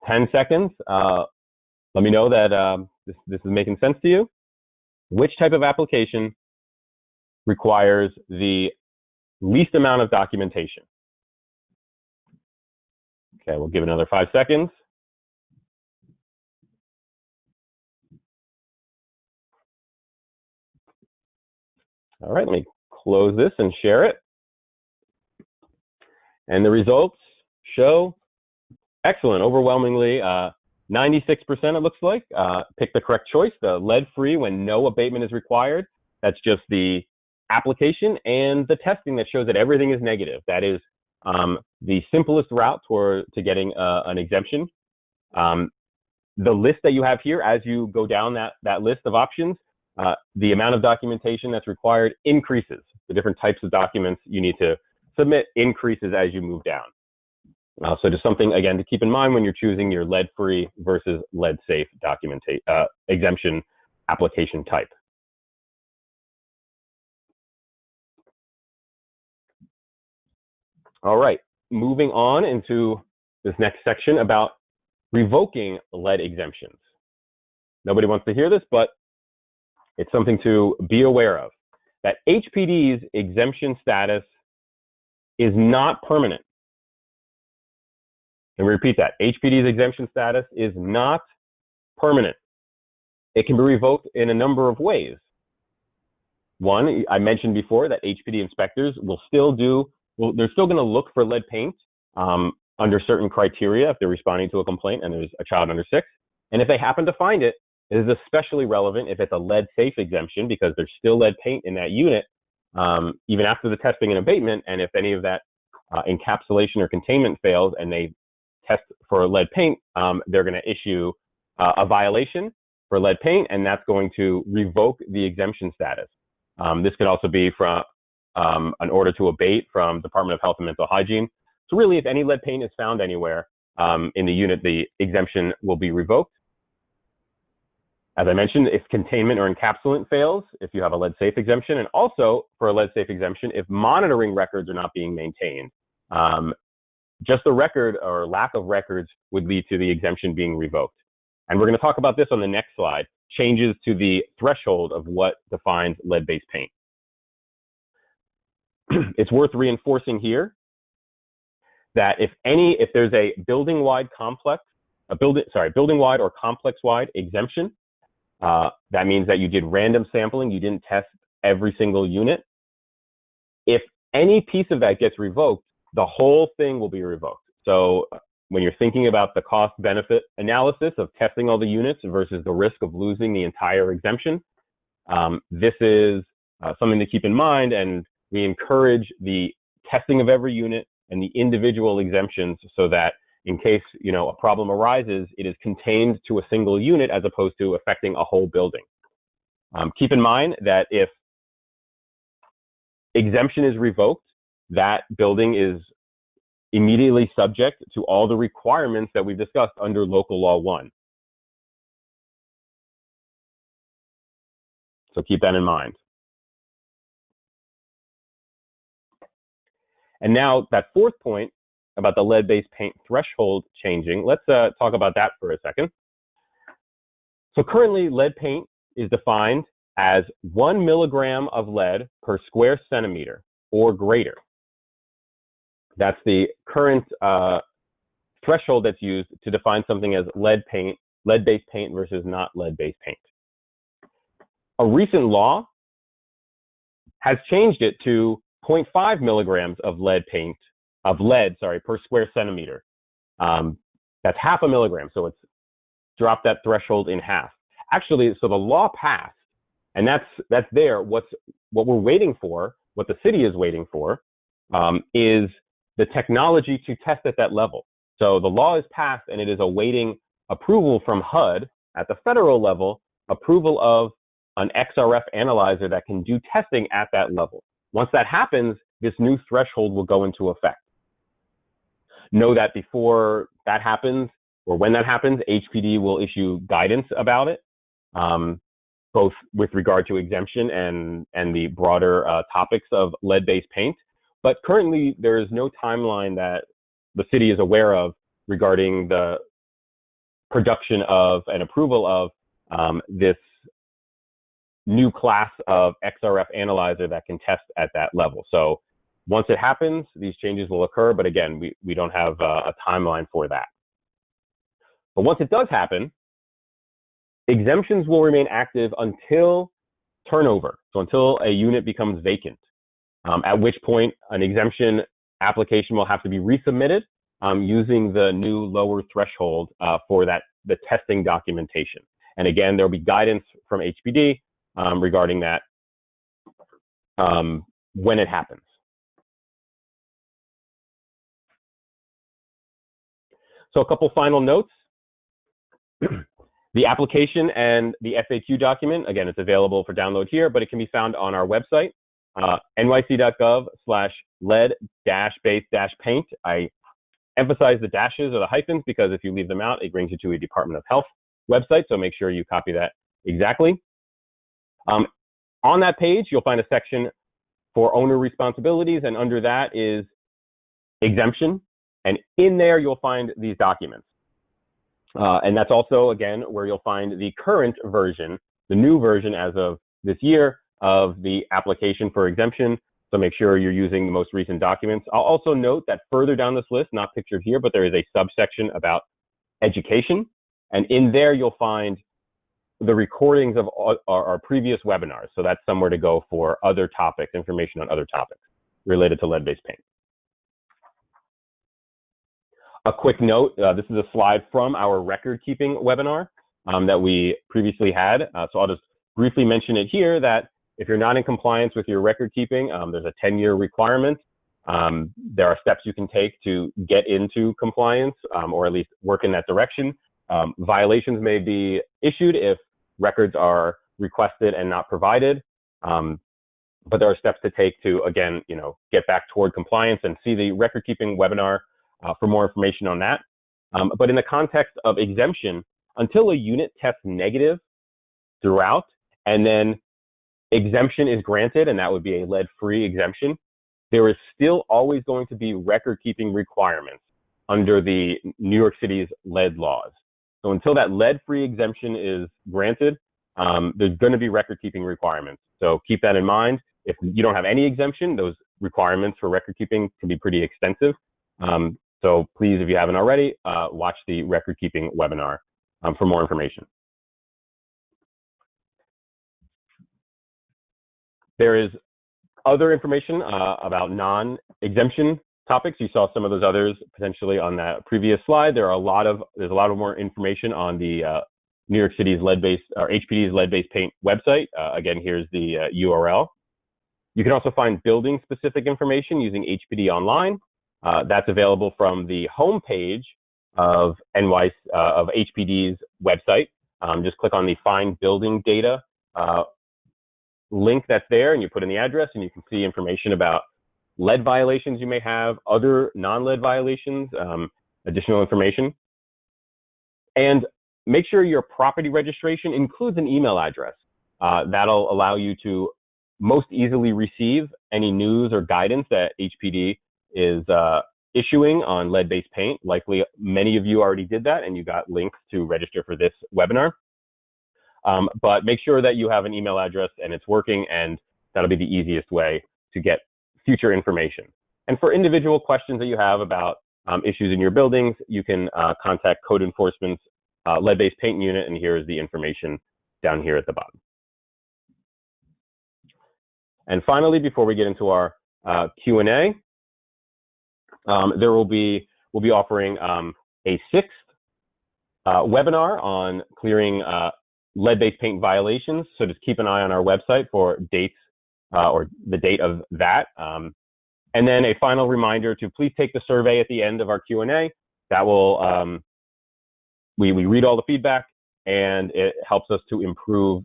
Speaker 1: 10 seconds. Let me know that this is making sense to you. Which type of application requires the least amount of documentation? Okay, we'll give it another 5 seconds. All right, let me close this and share it. And the results show excellent, overwhelmingly, 96% it looks like, pick the correct choice, the lead-free when no abatement is required. That's just the application and the testing that shows that everything is negative. That is the simplest route to getting an exemption. The list that you have here, as you go down that list of options, the amount of documentation that's required increases. The different types of documents you need to submit increases as you move down. So just something, again, to keep in mind when you're choosing your lead-free versus lead-safe exemption application type. All right, moving on into this next section about revoking lead exemptions. Nobody wants to hear this, but it's something to be aware of, that HPD's exemption status is not permanent. And we repeat that, HPD's exemption status is not permanent. It can be revoked in a number of ways. One, I mentioned before that HPD inspectors will still they're still going to look for lead paint under certain criteria if they're responding to a complaint and there's a child under 6. And if they happen to find it, it is especially relevant if it's a lead safe exemption because there's still lead paint in that unit, even after the testing and abatement. And if any of that encapsulation or containment fails and they test for lead paint, they're going to issue a violation for lead paint, and that's going to revoke the exemption status. This could also be from an order to abate from Department of Health and Mental Hygiene. So really, if any lead paint is found anywhere in the unit, the exemption will be revoked. As I mentioned, if containment or encapsulant fails, if you have a lead safe exemption, and also for a lead safe exemption, if monitoring records are not being maintained, just the record or lack of records would lead to the exemption being revoked. And we're going to talk about this on the next slide, changes to the threshold of what defines lead-based paint. It's worth reinforcing here that if there's a building-wide or complex-wide exemption, that means that you did random sampling, you didn't test every single unit. If any piece of that gets revoked, the whole thing will be revoked. So when you're thinking about the cost-benefit analysis of testing all the units versus the risk of losing the entire exemption, this is something to keep in mind. And we encourage the testing of every unit and the individual exemptions so that in case, a problem arises, it is contained to a single unit as opposed to affecting a whole building. Keep in mind that if exemption is revoked, that building is immediately subject to all the requirements that we've discussed under Local Law 1. So keep that in mind. And now that fourth point about the lead-based paint threshold changing, let's talk about that for a second. So currently, lead paint is defined as 1 milligram of lead per square centimeter or greater. That's the current threshold that's used to define something as lead-based paint versus not lead-based paint. A recent law has changed it to 0.5 milligrams of lead per square centimeter. That's half a milligram, so it's dropped that threshold in half. Actually, so the law passed, and that's there. What we're waiting for, what the city is waiting for, is the technology to test at that level. So the law is passed, and it is awaiting approval from HUD at the federal level, approval of an XRF analyzer that can do testing at that level. Once that happens, this new threshold will go into effect. Know that before that happens, or when that happens, HPD will issue guidance about it, both with regard to exemption and the broader topics of lead-based paint. But currently, there is no timeline that the city is aware of regarding the production of and approval of this new class of XRF analyzer that can test at that level. So once it happens, these changes will occur. But again, we don't have a timeline for that. But once it does happen, exemptions will remain active until turnover, so until a unit becomes vacant, at which point an exemption application will have to be resubmitted using the new lower threshold for the testing documentation. And again, there'll be guidance from HPD regarding that when it happens. So a couple final notes. The application and the FAQ document, again, it's available for download here, but it can be found on our website, nyc.gov/lead-based-paint. I emphasize the dashes or the hyphens because if you leave them out, it brings you to a Department of Health website, so make sure you copy that exactly. On that page, you'll find a section for owner responsibilities, and under that is exemption, and in there you'll find these documents. And that's also, again, where you'll find the current version, the new version as of this year of the application for exemption. So make sure you're using the most recent documents. I'll also note that further down this list, not pictured here, but there is a subsection about education. And in there, you'll find the recordings of our previous webinars. So that's somewhere to go for other topics, information on other topics related to lead-based paint. A quick note, this is a slide from our record-keeping webinar that we previously had. So I'll just briefly mention it here that if you're not in compliance with your record-keeping, there's a 10-year requirement. There are steps you can take to get into compliance or at least work in that direction. Violations may be issued if records are requested and not provided. But there are steps to take to, again, get back toward compliance, and see the record-keeping webinar for more information on that. But in the context of exemption, until a unit tests negative throughout, and then exemption is granted, and that would be a lead-free exemption, there is still always going to be record-keeping requirements under the New York City's lead laws. So until that lead-free exemption is granted, there's going to be record-keeping requirements. So keep that in mind. If you don't have any exemption, those requirements for record-keeping can be pretty extensive. So please, if you haven't already, watch the record-keeping webinar for more information. There is other information about non-exemption topics. You saw some of those others potentially on that previous slide. There's a lot of more information on the New York City's lead-based or HPD's lead-based paint website. Again, here's the URL. You can also find building-specific information using HPD Online. That's available from the homepage of HPD's website. Just click on the Find Building Data link that's there, and you put in the address, and you can see information about lead violations you may have, other non-lead violations, additional information. And make sure your property registration includes an email address. That'll allow you to most easily receive any news or guidance that HPD is issuing on lead-based paint. Likely many of you already did that and you got links to register for this webinar. But make sure that you have an email address and it's working, and that'll be the easiest way to get future information. And for individual questions that you have about issues in your buildings, you can contact Code Enforcement's lead-based paint unit, and here is the information down here at the bottom. And finally, before we get into our Q&A, we'll be offering a sixth webinar on clearing lead-based paint violations. So just keep an eye on our website for dates or the date of that. And then a final reminder to please take the survey at the end of our Q&A. That will, we read all the feedback, and it helps us to improve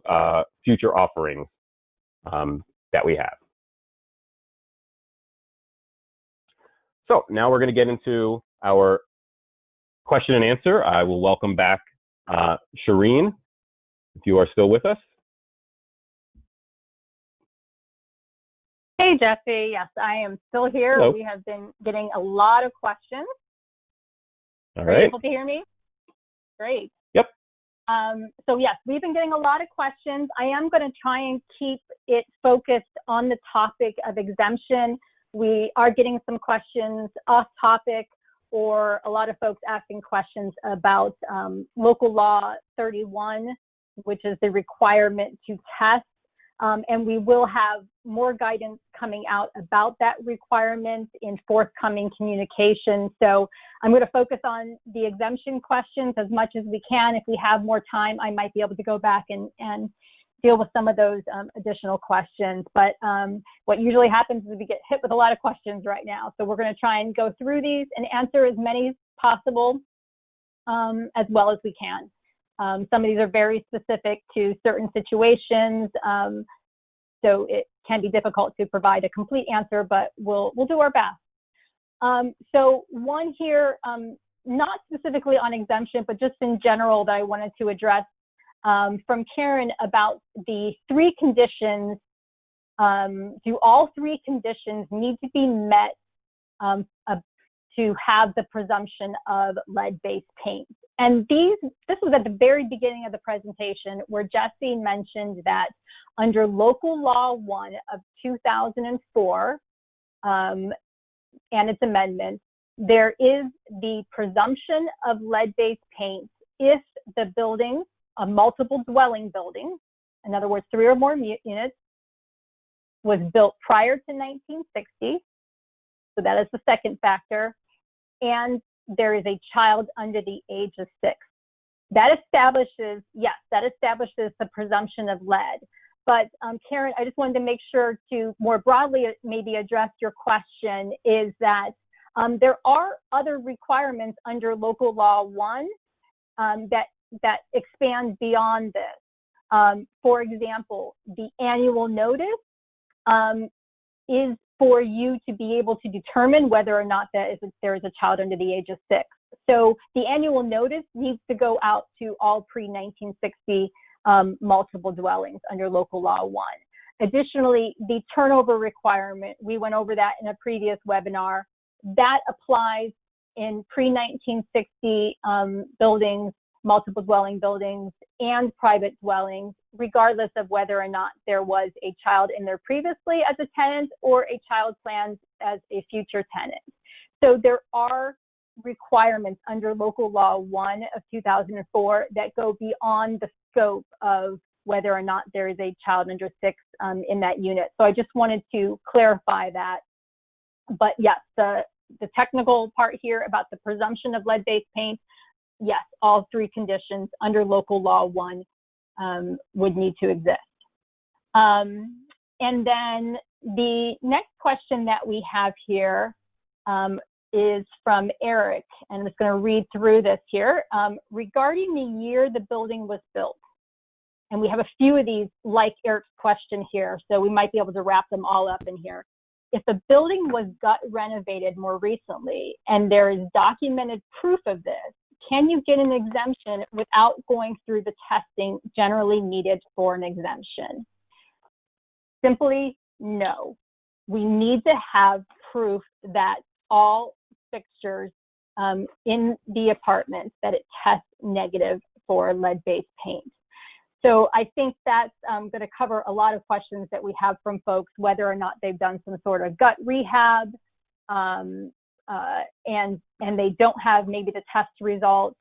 Speaker 1: future offerings that we have. So now we're going to get into our question and answer. I will welcome back Shireen, if you are still with us.
Speaker 2: Hey, Jesse. Yes, I am still here.
Speaker 1: Hello.
Speaker 2: We have been getting a lot of questions.
Speaker 1: All
Speaker 2: Are you
Speaker 1: right.
Speaker 2: able to hear me? Great.
Speaker 1: Yep.
Speaker 2: So yes, we've been getting a lot of questions. I am going to try and keep it focused on the topic of exemption. We are getting some questions off topic, or a lot of folks asking questions about local law 31, which is the requirement to test. And we will have more guidance coming out about that requirement in forthcoming communication. So I'm going to focus on the exemption questions as much as we can. If we have more time, I might be able to go back and deal with some of those additional questions. But what usually happens is we get hit with a lot of questions right now. So we're going to try and go through these and answer as many as possible as well as we can. Some of these are very specific to certain situations, so it can be difficult to provide a complete answer, but we'll do our best. So one here, not specifically on exemption, but just in general that I wanted to address from Karen about the three conditions. Do all three conditions need to be met to have the presumption of lead-based paint? And this was at the very beginning of the presentation where Jesse mentioned that under Local Law 1 of 2004 and its amendments, there is the presumption of lead-based paint if the building, a multiple dwelling building, in other words, 3 or more units, was built prior to 1960. So that is the second factor. And there is a child under the age of 6. That establishes, yes, that establishes the presumption of lead. But Karen, I just wanted to make sure to more broadly maybe address your question is that there are other requirements under Local Law 1 that expand beyond this. For example, the annual notice is for you to be able to determine whether or not there is a child under the age of 6. So the annual notice needs to go out to all pre-1960 multiple dwellings under Local Law 1. Additionally, the turnover requirement, we went over that in a previous webinar, that applies in pre-1960 buildings, multiple dwelling buildings, and private dwellings, regardless of whether or not there was a child in there previously as a tenant or a child planned as a future tenant. So there are requirements under Local Law 1 of 2004 that go beyond the scope of whether or not there is a child under 6 in that unit. So I just wanted to clarify that. But yes, the technical part here about the presumption of lead-based paint, yes, all three conditions under Local Law 1 would need to exist. And then The next question that we have here is from Eric, and I'm just going to read through this here. Regarding the year the building was built, and we have a few of these like Eric's question here, so we might be able to wrap them all up in here. If the building was gut renovated more recently and there is documented proof of this, can you get an exemption without going through the testing generally needed for an exemption? Simply, no. We need to have proof that all fixtures in the apartment, that it tests negative for lead-based paint. So I think that's going to cover a lot of questions that we have from folks, whether or not they've done some sort of gut rehab, and they don't have maybe the test results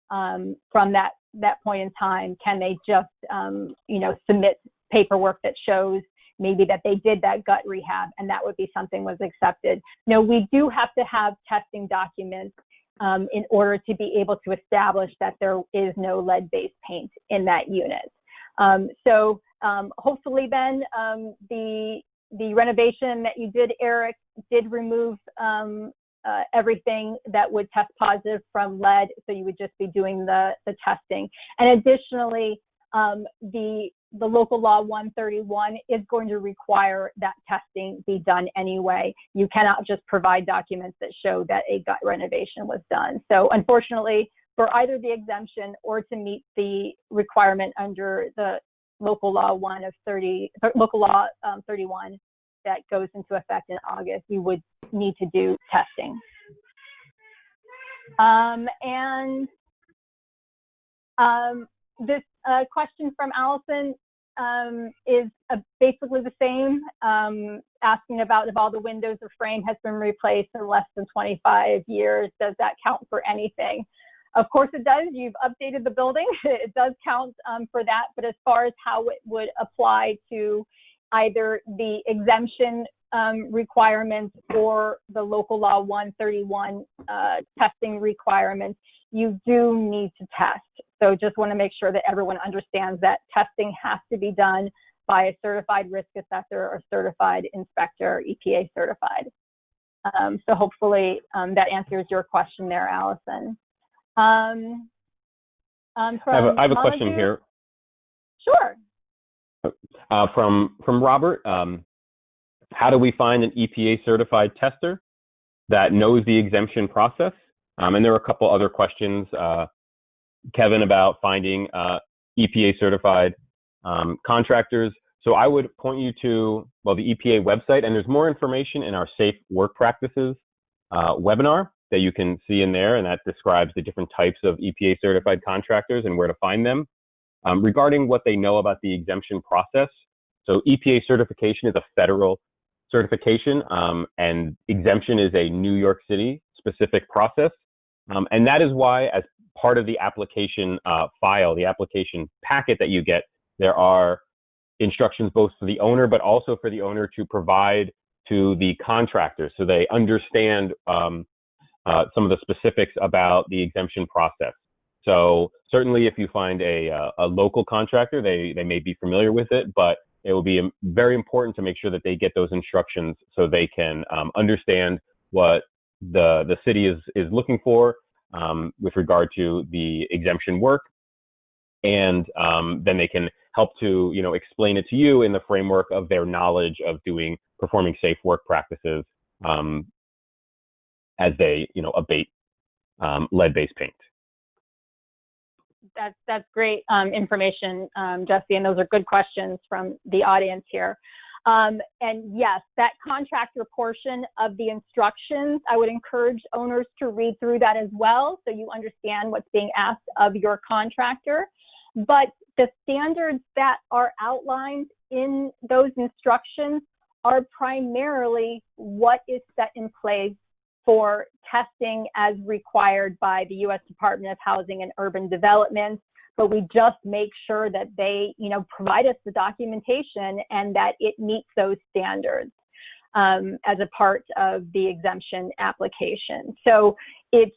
Speaker 2: from that point in time. Can they just submit paperwork that shows maybe that they did that gut rehab, and that would be something was accepted? No, we do have to have testing documents in order to be able to establish that there is no lead-based paint in that unit. So hopefully then the renovation that you did, Eric, did remove everything that would test positive from lead, so you would just be doing the testing. And additionally, the local law 131 is going to require that testing be done anyway. You cannot just provide documents that show that a gut renovation was done. So unfortunately, for either the exemption or to meet the requirement under the local law 31 that goes into effect in August, you would need to do testing. This question from Allison is basically the same, asking about if all the windows or frame has been replaced in less than 25 years, does that count for anything? Of course it does. You've updated the building. It does count for that, but as far as how it would apply to either the exemption requirements or the local law 131 testing requirements, you do need to test. So just want to make sure that everyone understands that testing has to be done by a certified risk assessor or certified inspector, EPA certified. So hopefully that answers your question there, Allison.
Speaker 1: I have a question here.
Speaker 2: Sure.
Speaker 1: From Robert. How do we find an EPA certified tester that knows the exemption process? And there are a couple other questions, Kevin, about finding EPA certified contractors. So I would point you to, well, the EPA website, and there's more information in our Safe Work Practices webinar that you can see in there, and that describes the different types of EPA certified contractors and where to find them. Regarding what they know about the exemption process, so EPA certification is a federal certification, and exemption is a New York City specific process. And that is why, as part of the application file, the application packet that you get, there are instructions both for the owner, but also for the owner to provide to the contractor so they understand some of the specifics about the exemption process. So certainly if you find a local contractor, they may be familiar with it, but it will be very important to make sure that they get those instructions so they can understand what the city is looking for with regard to the exemption work, and then they can help to explain it to you in the framework of their knowledge of performing safe work practices as they abate lead-based paint.
Speaker 2: That's great information, Jesse, and those are good questions from the audience here. And yes, that contractor portion of the instructions, I would encourage owners to read through that as well so you understand what's being asked of your contractor. But the standards that are outlined in those instructions are primarily what is set in place for testing as required by the U.S. Department of Housing and Urban Development, but we just make sure that they, provide us the documentation and that it meets those standards as a part of the exemption application. So it's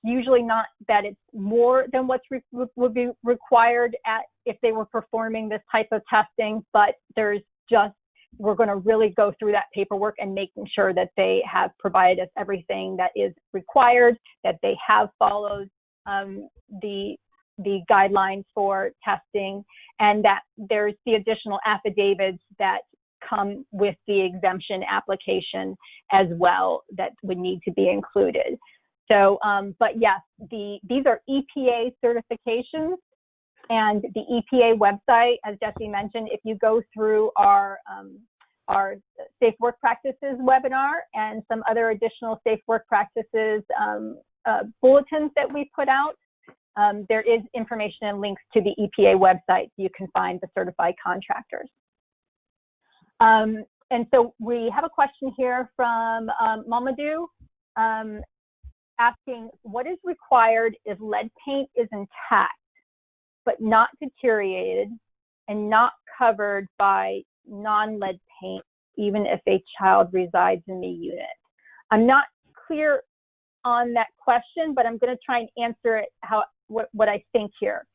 Speaker 2: usually not that it's more than what would be required if they were performing this type of testing, but there's just we're going to really go through that paperwork and making sure that they have provided us everything that is required, that they have followed the guidelines for testing, and that there's the additional affidavits that come with the exemption application as well that would need to be included. So, but yes, these are EPA certifications, and the EPA website, as Jesse mentioned, if you go through our Safe Work Practices webinar and some other additional Safe Work Practices bulletins that we put out, there is information and links to the EPA website so you can find the certified contractors. And so we have a question here from Mamadou asking, what is required if lead paint is intact but not deteriorated and not covered by non-lead paint, even if a child resides in the unit? I'm not clear on that question, but I'm going to try and answer it what I think here.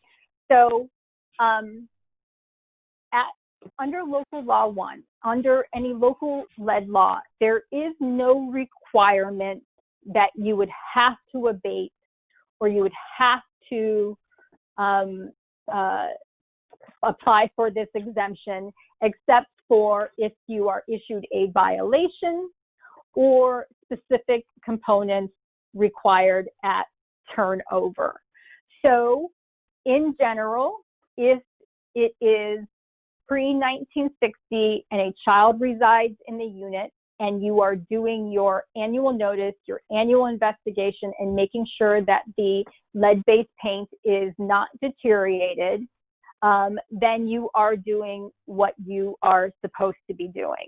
Speaker 2: So under local law 1, under any local lead law, there is no requirement that you would have to abate or you would have to apply for this exemption, except for if you are issued a violation or specific components required at turnover. So in general, if it is pre-1960 and a child resides in the unit and you are doing your annual notice, your annual investigation, and making sure that the lead-based paint is not deteriorated, then you are doing what you are supposed to be doing.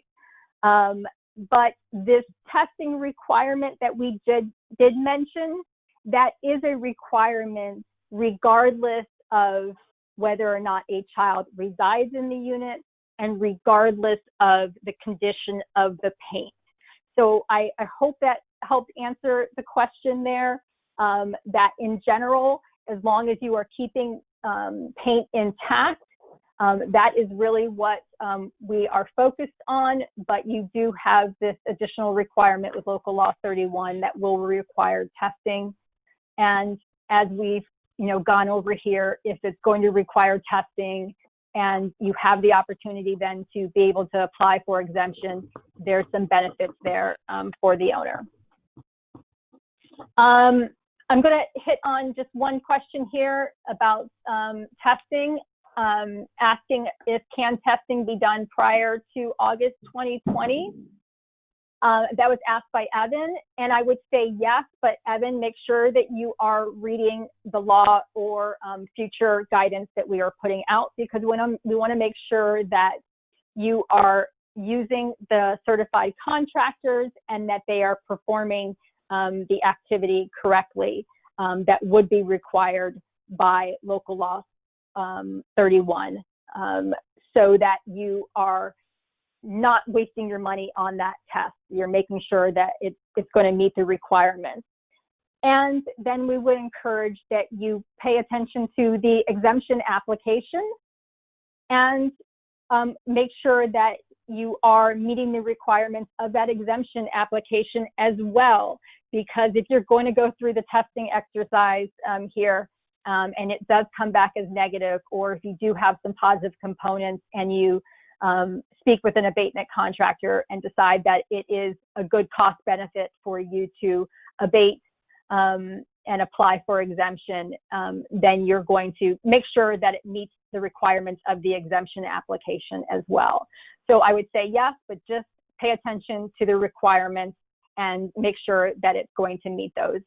Speaker 2: But this testing requirement that we did mention, that is a requirement regardless of whether or not a child resides in the unit and regardless of the condition of the paint. So I hope that helped answer the question there, that in general, as long as you are keeping paint intact, that is really what we are focused on, but you do have this additional requirement with Local Law 31 that will require testing. And as we've gone over here, if it's going to require testing and you have the opportunity then to be able to apply for exemption, there's some benefits there for the owner. I'm going to hit on just one question here about testing, asking if can testing be done prior to August 2020. That was asked by Evan, and I would say yes, but Evan, make sure that you are reading the law or future guidance that we are putting out, because we want to make sure that you are using the certified contractors and that they are performing the activity correctly that would be required by Local Law 31, so that you are not wasting your money on that test. You're making sure that it's going to meet the requirements. And then we would encourage that you pay attention to the exemption application and make sure that you are meeting the requirements of that exemption application as well. Because if you're going to go through the testing exercise here and it does come back as negative, or if you do have some positive components and you speak with an abatement contractor and decide that it is a good cost benefit for you to abate and apply for exemption, then you're going to make sure that it meets the requirements of the exemption application as well. So I would say yes, but just pay attention to the requirements and make sure that it's going to meet those,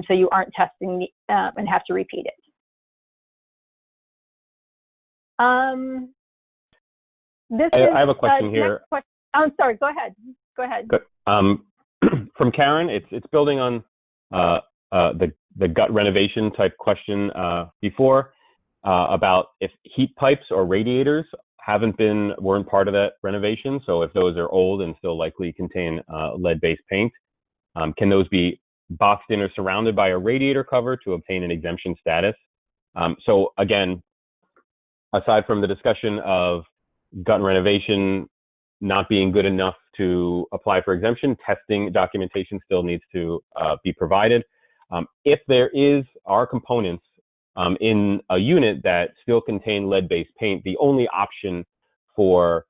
Speaker 2: so you aren't testing and have to repeat it. I have a question here. I'm sorry, go ahead. Go ahead.
Speaker 1: Good. From Karen, it's building on the gut renovation type question before about if heat pipes or radiators weren't part of that renovation. So if those are old and still likely contain lead-based paint, can those be boxed in or surrounded by a radiator cover to obtain an exemption status? So again, aside from the discussion of gut renovation not being good enough to apply for exemption, testing documentation still needs to be provided. If there are components in a unit that still contain lead-based paint, the only option for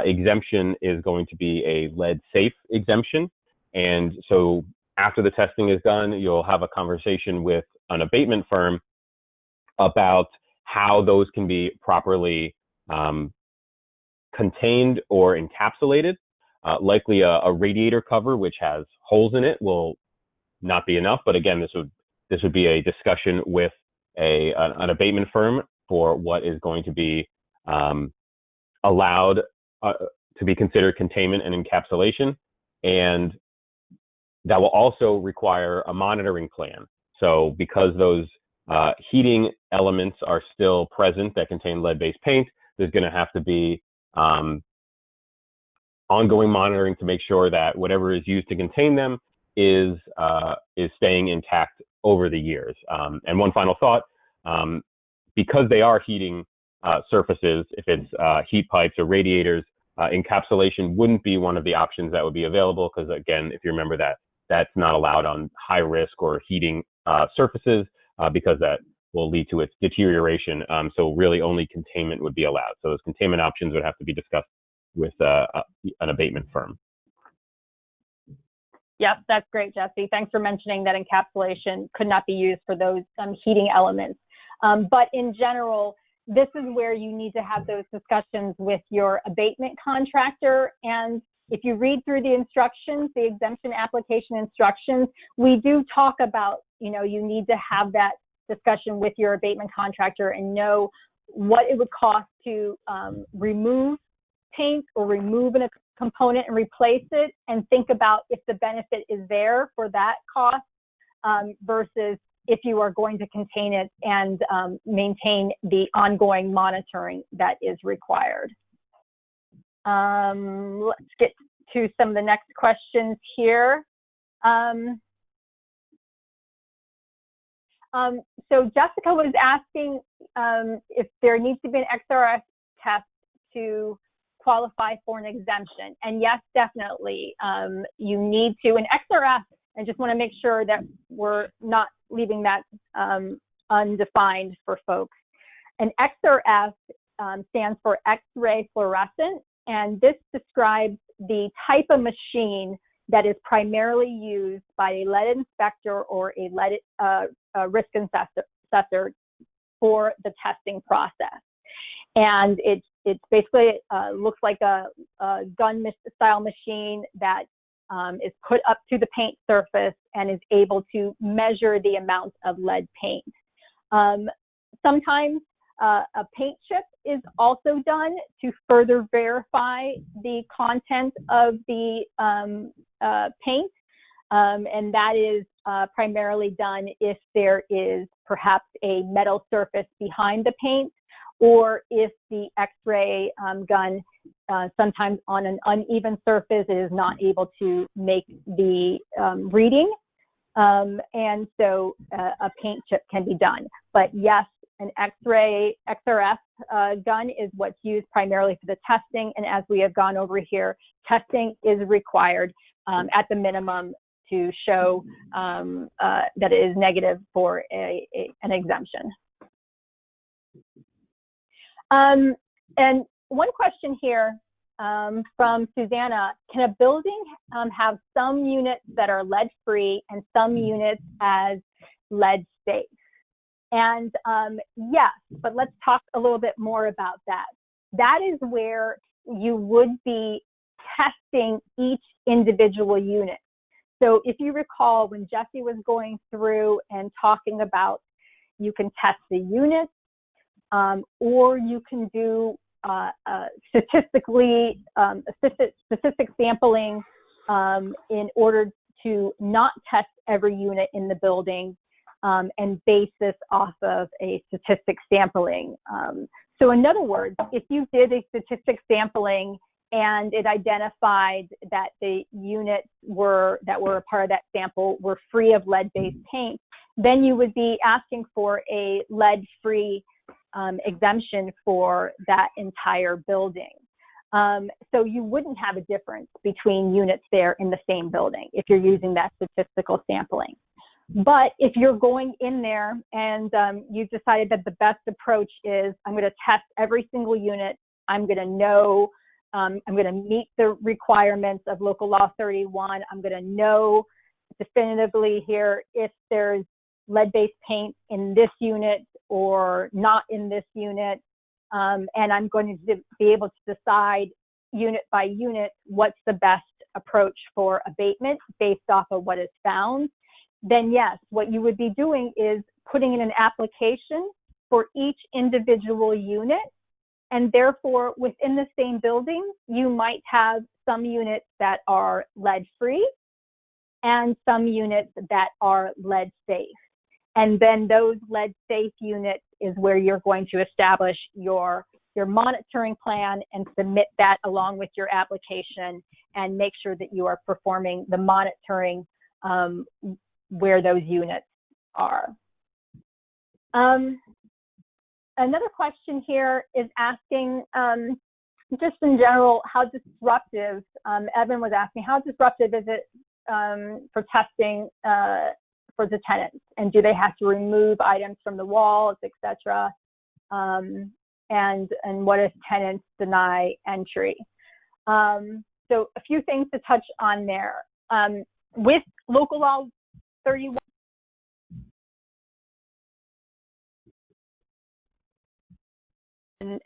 Speaker 1: exemption is going to be a lead-safe exemption. And so after the testing is done, you'll have a conversation with an abatement firm about how those can be properly contained or encapsulated. Likely a radiator cover which has holes in it will not be enough, but again, this would be a discussion with an abatement firm for what is going to be allowed to be considered containment and encapsulation, and that will also require a monitoring plan. So because those heating elements are still present that contain lead-based paint, there's going to have to be ongoing monitoring to make sure that whatever is used to contain them is staying intact over the years. And one final thought, because they are heating surfaces, if it's heat pipes or radiators, encapsulation wouldn't be one of the options that would be available, because again, if you remember that's not allowed on high risk or heating surfaces, because that will lead to its deterioration. So really only containment would be allowed. So those containment options would have to be discussed with an abatement firm.
Speaker 2: Yep, that's great, Jesse. Thanks for mentioning that encapsulation could not be used for those heating elements. But in general, this is where you need to have those discussions with your abatement contractor. And if you read through the instructions, the exemption application instructions, we do talk about, you need to have that discussion with your abatement contractor and know what it would cost to remove paint or remove a component and replace it, and think about if the benefit is there for that cost versus if you are going to contain it and maintain the ongoing monitoring that is required. Let's get to some of the next questions here. So Jessica was asking if there needs to be an XRF test to qualify for an exemption. And yes, definitely, you need to. An XRF, I just want to make sure that we're not leaving that undefined for folks. An XRF stands for X-ray fluorescent, and this describes the type of machine that is primarily used by a lead inspector or a lead risk assessor for the testing process. And it's basically looks like a gun style machine that is put up to the paint surface and is able to measure the amount of lead paint. Sometimes a paint chip is also done to further verify the content of the paint, and that is primarily done if there is perhaps a metal surface behind the paint, or if the X-ray gun, sometimes on an uneven surface, it is not able to make the reading, and so a paint chip can be done. But yes, an X-ray XRF gun is what's used primarily for the testing, and as we have gone over here, testing is required at the minimum to show that it is negative for an exemption. And one question here from Susanna: can a building have some units that are lead-free and some units as lead-safe? And yes, but let's talk a little bit more about that. That is where you would be testing each individual unit. So if you recall, when Jesse was going through and talking about, you can test the units, or you can do specific sampling in order to not test every unit in the building and base this off of a statistic sampling. So in other words, if you did a statistic sampling and it identified that the units that were a part of that sample were free of lead-based paint, then you would be asking for a lead-free exemption for that entire building. So you wouldn't have a difference between units there in the same building if you're using that statistical sampling. But if you're going in there and you've decided that the best approach is, I'm going to test every single unit, I'm going to know, I'm going to meet the requirements of Local Law 31, I'm going to know definitively here if there's lead-based paint in this unit or not in this unit, and I'm going to be able to decide unit by unit what's the best approach for abatement based off of what is found, then yes, what you would be doing is putting in an application for each individual unit, and therefore within the same building, you might have some units that are lead-free and some units that are lead-safe. And then those lead-safe units is where you're going to establish your monitoring plan and submit that along with your application and make sure that you are performing the monitoring where those units are. Another question here is asking, just in general, how disruptive, Evan was asking, how disruptive is it for testing for the tenants? And do they have to remove items from the walls, etc.? And what if tenants deny entry? So a few things to touch on there. With Local Law 31,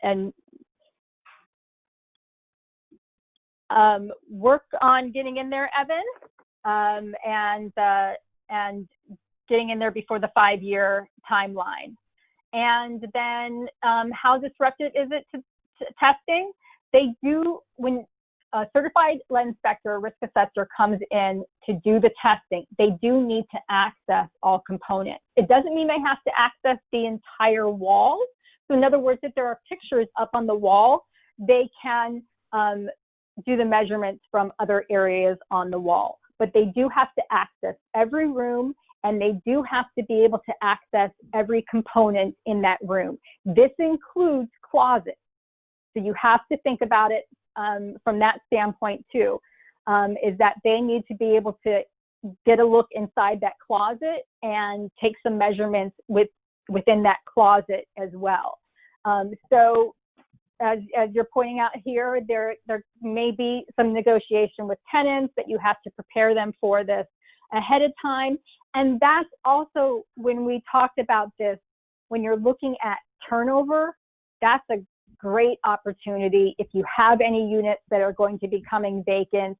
Speaker 2: and work on getting in there, Evan, and getting in there before the 5-year timeline. And then how disruptive is it to testing? They do, when a certified lead inspector or risk assessor comes in to do the testing, they do need to access all components. It doesn't mean they have to access the entire wall. So in other words, if there are pictures up on the wall, they can do the measurements from other areas on the wall. But they do have to access every room, and they do have to be able to access every component in that room. This includes closets. So you have to think about it from that standpoint too, is that they need to be able to get a look inside that closet and take some measurements within that closet as well. So as you're pointing out here, there may be some negotiation with tenants that you have to prepare them for this ahead of time. And that's also, when we talked about this, when you're looking at turnover, that's a great opportunity if you have any units that are going to be coming vacant,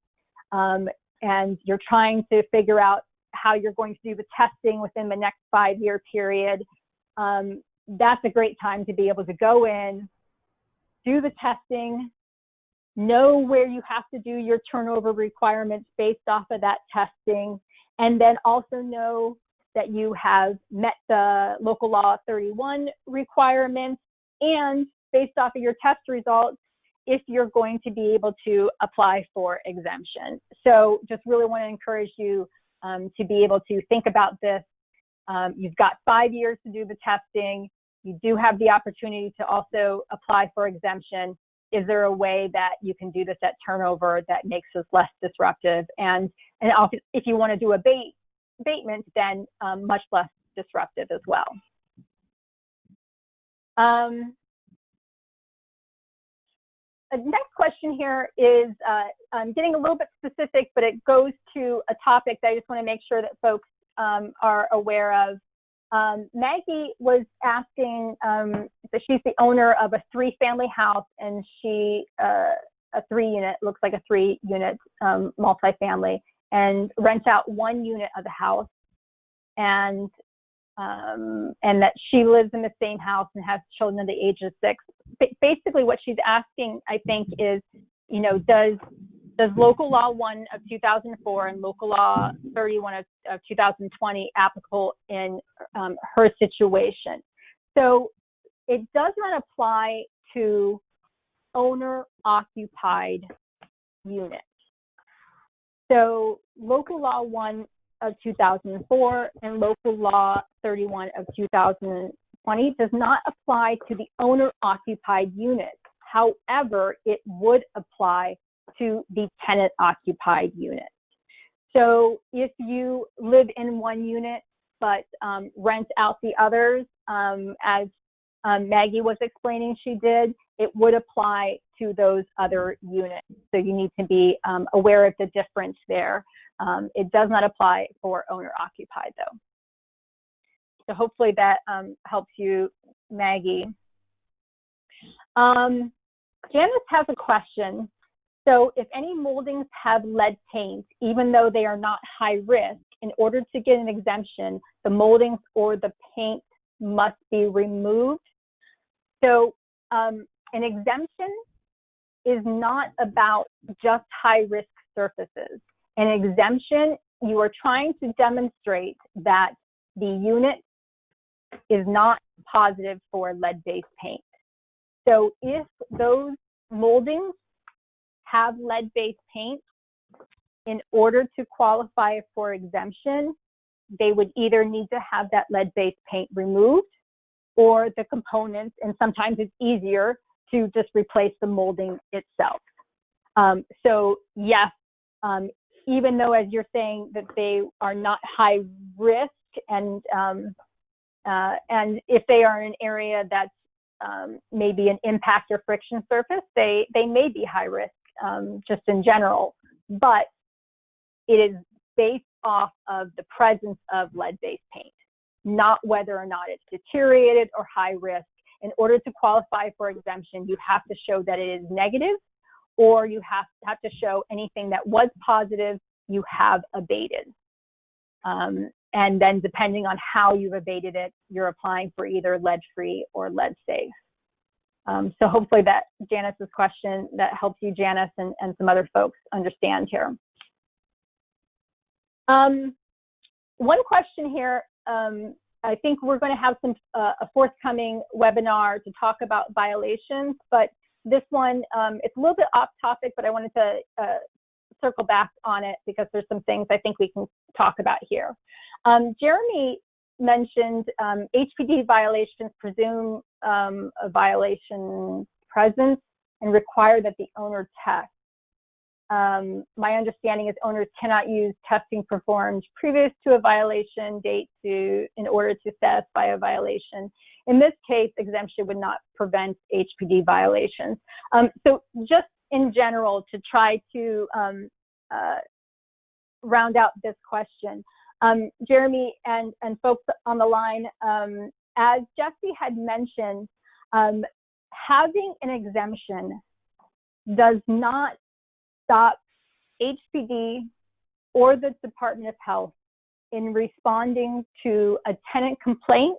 Speaker 2: and you're trying to figure out how you're going to do the testing within the next 5-year period. That's a great time to be able to go in, do the testing, know where you have to do your turnover requirements based off of that testing, and then also know that you have met the Local Law 31 requirements, and based off of your test results, if you're going to be able to apply for exemption. So just really want to encourage you to be able to think about this. You've got 5 years to do the testing. You do have the opportunity to also apply for exemption. Is there a way that you can do this at turnover that makes this less disruptive? And if you want to do abatement, then much less disruptive as well. The next question here is getting a little bit specific, but it goes to a topic that I just want to make sure that folks are aware of. Maggie was asking, so she's the owner of a 3-family house, and she, a 3-unit, looks like a 3-unit multifamily, and rents out 1 unit of the house, and that she lives in the same house and has children of the age of 6. Basically, what she's asking, I think, is, you know, does Local Law 1 of 2004 and Local Law 31 of 2020 applicable in her situation? So it does not apply to owner-occupied units. So Local Law 1 of 2004 and Local Law 31 of 2020 does not apply to the owner-occupied units. However, it would apply to the tenant-occupied unit. So if you live in one unit but rent out the others, as Maggie was explaining she did, it would apply to those other units. So you need to be aware of the difference there. It does not apply for owner-occupied, though. So hopefully that helps you, Maggie. Janice has a question. So if any moldings have lead paint, even though they are not high risk, in order to get an exemption, the moldings or the paint must be removed. So an exemption is not about just high risk surfaces. An exemption, you are trying to demonstrate that the unit is not positive for lead-based paint. So if those moldings have lead-based paint, in order to qualify for exemption, they would either need to have that lead-based paint removed or the components, and sometimes it's easier to just replace the molding itself. So yes, even though, as you're saying, that they are not high risk, and if they are in an area that's maybe an impact or friction surface, they may be high risk just in general, but it is based off of the presence of lead-based paint, not whether or not it's deteriorated or high risk. In order to qualify for exemption, you have to show that it is negative, or you have to show anything that was positive you have abated. And then depending on how you've abated it, you're applying for either lead-free or lead-safe. So hopefully that Janice's question, that helps you, Janice, and some other folks understand here. One question here, I think we're going to have a forthcoming webinar to talk about violations, but this one, it's a little bit off topic, but I wanted to circle back on it because there's some things I think we can talk about here. Jeremy mentioned HPD violations presume a violation presence and require that the owner test. My understanding is owners cannot use testing performed previous to a violation date in order to satisfy a violation. In this case, exemption would not prevent HPD violations. So just in general, to try to round out this question, Jeremy and folks on the line, as Jesse had mentioned, having an exemption does not stop HPD or the Department of Health in responding to a tenant complaint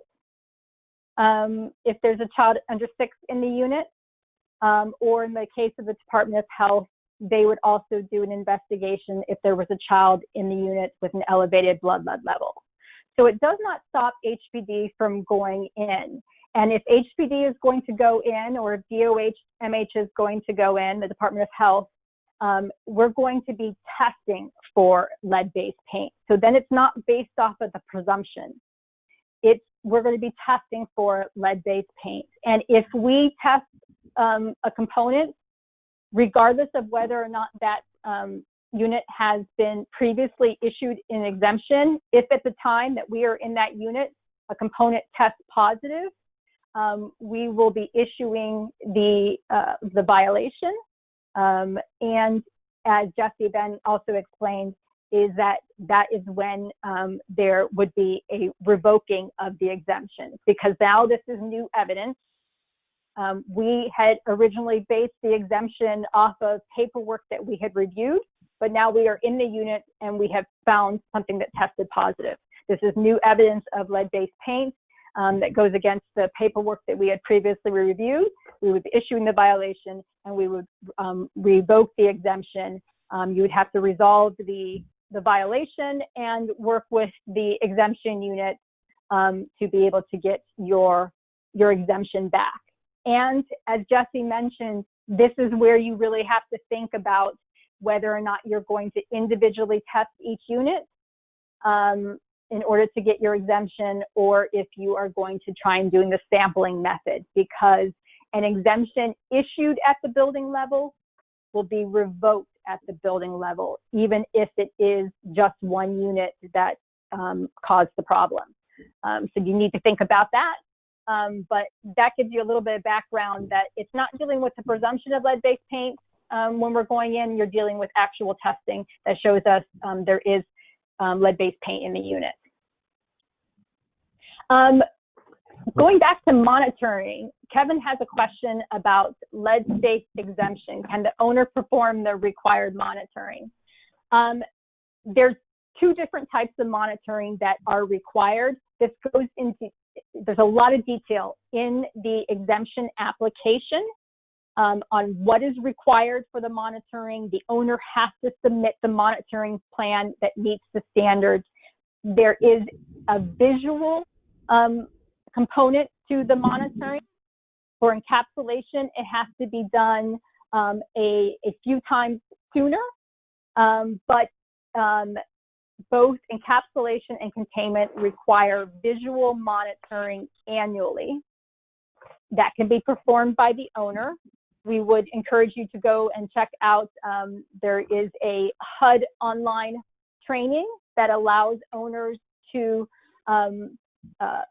Speaker 2: if there's a child under 6 in the unit, or in the case of the Department of Health, they would also do an investigation if there was a child in the unit with an elevated blood lead level. So it does not stop HPD from going in. And if HPD is going to go in, or if DOH-MH is going to go in, the Department of Health, we're going to be testing for lead-based paint. So then it's not based off of the presumption. We're going to be testing for lead-based paint. And if we test a component, regardless of whether or not that unit has been previously issued an exemption, if at the time that we are in that unit, a component tests positive, we will be issuing the violation. And as Jesse then also explained, is that is when there would be a revoking of the exemption, because now this is new evidence. We had originally based the exemption off of paperwork that we had reviewed, but now we are in the unit and we have found something that tested positive. This is new evidence of lead-based paint that goes against the paperwork that we had previously reviewed. We would be issuing the violation and we would revoke the exemption. You would have to resolve the violation and work with the exemption unit to be able to get your exemption back. And as Jesse mentioned, this is where you really have to think about whether or not you're going to individually test each unit in order to get your exemption, or if you are going to try and doing the sampling method, because An exemption issued at the building level will be revoked at the building level, even if it is just one unit that caused the problem. So you need to think about that. But that gives you a little bit of background that it's not dealing with the presumption of lead-based paint when we're going in. You're dealing with actual testing that shows us there is lead-based paint in the unit. Going back to monitoring, Kevin has a question about lead-safe exemption. Can the owner perform the required monitoring? There's two different types of monitoring that are required. This goes into, there's a lot of detail in the exemption application on what is required for the monitoring. The owner has to submit the monitoring plan that meets the standards. There is a visual component to the monitoring. For encapsulation, it has to be done a few times sooner, but both encapsulation and containment require visual monitoring annually. That can be performed by the owner. We would encourage you to go and check out, there is a HUD online training that allows owners to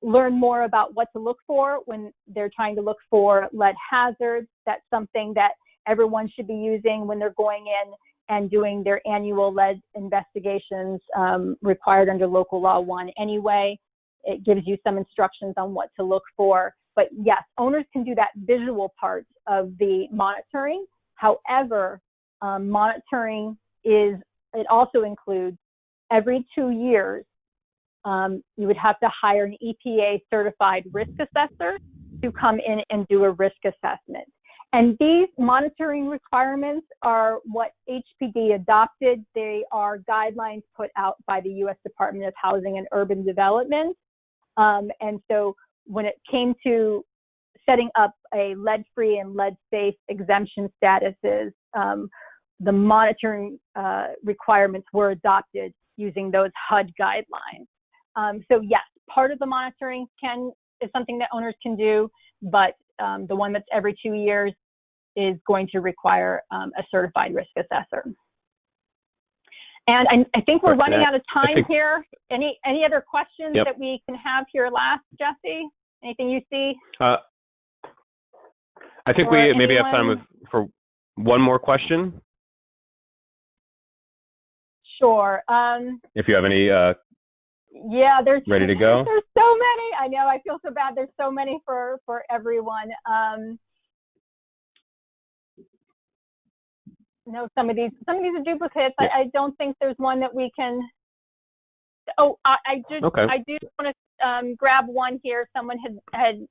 Speaker 2: learn more about what to look for when they're trying to look for lead hazards. That's something that everyone should be using when they're going in and doing their annual lead investigations required under Local Law 1 anyway. It gives you some instructions on what to look for. But yes, owners can do that visual part of the monitoring. However, monitoring it also includes every 2 years, you would have to hire an EPA certified risk assessor to come in and do a risk assessment. And these monitoring requirements are what HPD adopted. They are guidelines put out by the U.S. Department of Housing and Urban Development. And so when it came to setting up a lead-free and lead-safe exemption statuses, the monitoring requirements were adopted using those HUD guidelines. So yes, part of the monitoring is something that owners can do, but the one that's every 2 years is going to require a certified risk assessor. And I think we're running out of time here. Any other questions that we can have here last, Jesse? Anything you see?
Speaker 1: I think we maybe have time for one more question.
Speaker 2: Sure.
Speaker 1: If you have any
Speaker 2: yeah, there's
Speaker 1: ready to go.
Speaker 2: There's so many. I know. I feel so bad. There's so many for everyone. No, some of these are duplicates. Yeah. I don't think there's one that we can. Oh, I do want to grab one here. Someone had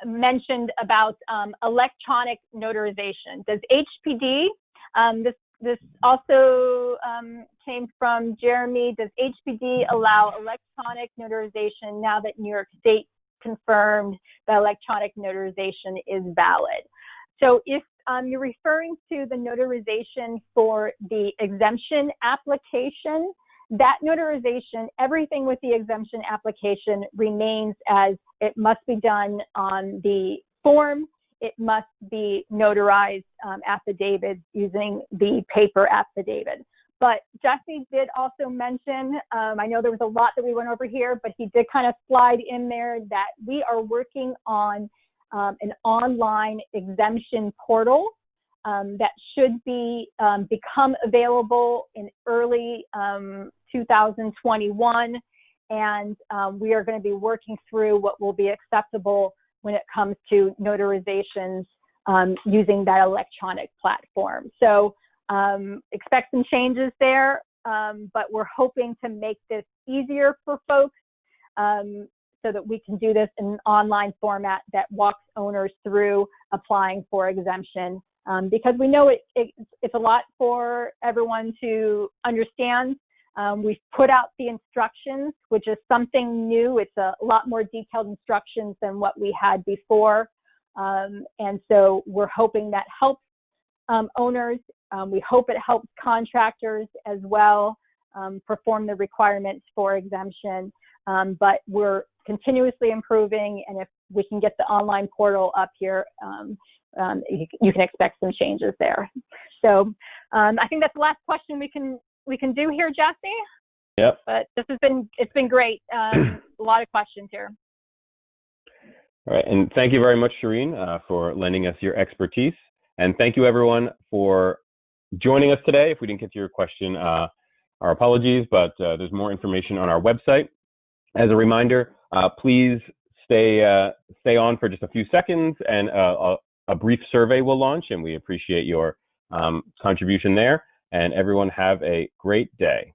Speaker 2: mentioned about electronic notarization. Does HPD, this also came from Jeremy, does HPD allow electronic notarization now that New York State confirmed that electronic notarization is valid? So if you're referring to the notarization for the exemption application, that notarization, everything with the exemption application remains as it must be done on the form. It must be notarized affidavits using the paper affidavit. But Jesse did also mention, I know there was a lot that we went over here, but he did kind of slide in there that we are working on an online exemption portal that should be become available in early 2021. And we are going to be working through what will be acceptable when it comes to notarizations using that electronic platform. So expect some changes there, but we're hoping to make this easier for folks so that we can do this in an online format that walks owners through applying for exemption, because we know it's a lot for everyone to understand. We've put out the instructions, which is something new. It's a lot more detailed instructions than what we had before. And so we're hoping that helps owners. We hope it helps contractors as well perform the requirements for exemption. But we're continuously improving, and if we can get the online portal up here, you can expect some changes there. So I think that's the last question we can do here, Jesse.
Speaker 1: Yep.
Speaker 2: But it's been great. A lot of questions here.
Speaker 1: All right, and thank you very much, Shireen, for lending us your expertise. And thank you, everyone, for joining us today. If we didn't get to your question, our apologies, but there's more information on our website. As a reminder, please stay on for just a few seconds, and a brief survey will launch, and we appreciate your contribution there. And everyone have a great day.